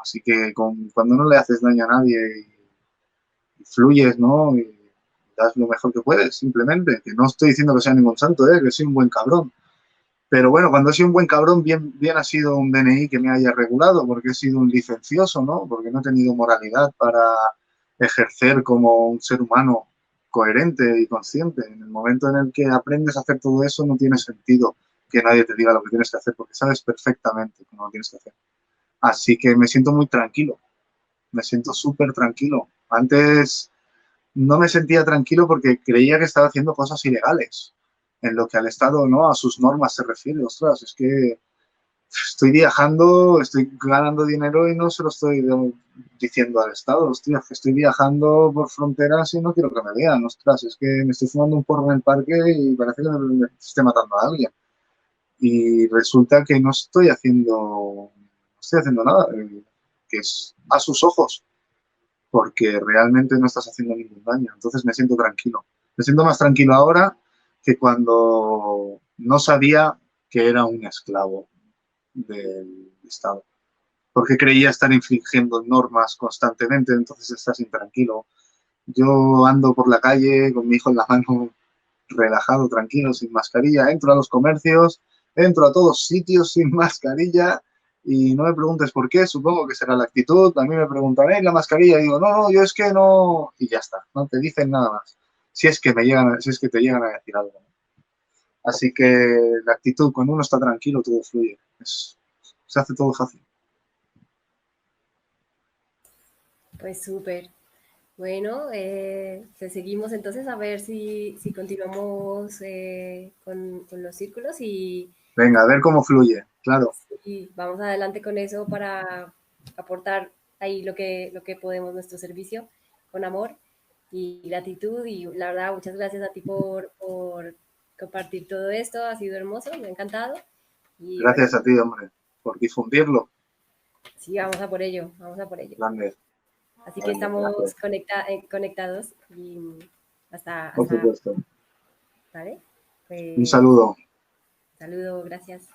así que cuando no le haces daño a nadie y fluyes, ¿no? Y das lo mejor que puedes, simplemente. Que no estoy diciendo que sea ningún santo, que soy un buen cabrón. Pero bueno, cuando he sido un buen cabrón, bien ha sido un DNI que me haya regulado, porque he sido un licencioso, ¿no? Porque no he tenido moralidad para ejercer como un ser humano coherente y consciente. En el momento en el que aprendes a hacer todo eso, no tiene sentido que nadie te diga lo que tienes que hacer, porque sabes perfectamente cómo lo tienes que hacer. Así que me siento muy tranquilo, me siento súper tranquilo. Antes no me sentía tranquilo porque creía que estaba haciendo cosas ilegales en lo que al Estado, ¿no? A sus normas se refiere. Ostras, es que estoy viajando, estoy ganando dinero y no se lo estoy diciendo al Estado. Hostia, que estoy viajando por fronteras y no quiero que me vean. Ostras, es que me estoy fumando un porro en el parque y parece que me esté matando a alguien. Y resulta que no estoy haciendo nada, que es a sus ojos, porque realmente no estás haciendo ningún daño. Entonces me siento tranquilo. Me siento más tranquilo ahora que cuando no sabía que era un esclavo del Estado. Porque creía estar infringiendo normas constantemente, entonces estás intranquilo. Yo ando por la calle con mi hijo en la mano, relajado, tranquilo, sin mascarilla, entro a los comercios, entro a todos sitios sin mascarilla y no me preguntes por qué, supongo que será la actitud. A mí me preguntan, ¿la mascarilla? Y digo, no, no, yo es que no, y ya está, no te dicen nada más. Si es que te llegan a decir algo. Así que la actitud, cuando uno está tranquilo, todo fluye. Se hace todo fácil. Pues súper. Bueno, pues seguimos entonces a ver si continuamos con los círculos Venga, a ver cómo fluye, claro. y vamos adelante con eso para aportar ahí lo que podemos, nuestro servicio, con amor. y gratitud. Y la verdad, muchas gracias a ti por compartir todo esto. Ha sido hermoso, me ha encantado. Y bueno, Gracias a ti, hombre, por difundirlo. sí, vamos a por ello, vamos a por ello. Grande. Así que Grande, estamos gracias. conectados y Por hasta, supuesto. ¿vale? Un Pues saludo. saludo, gracias.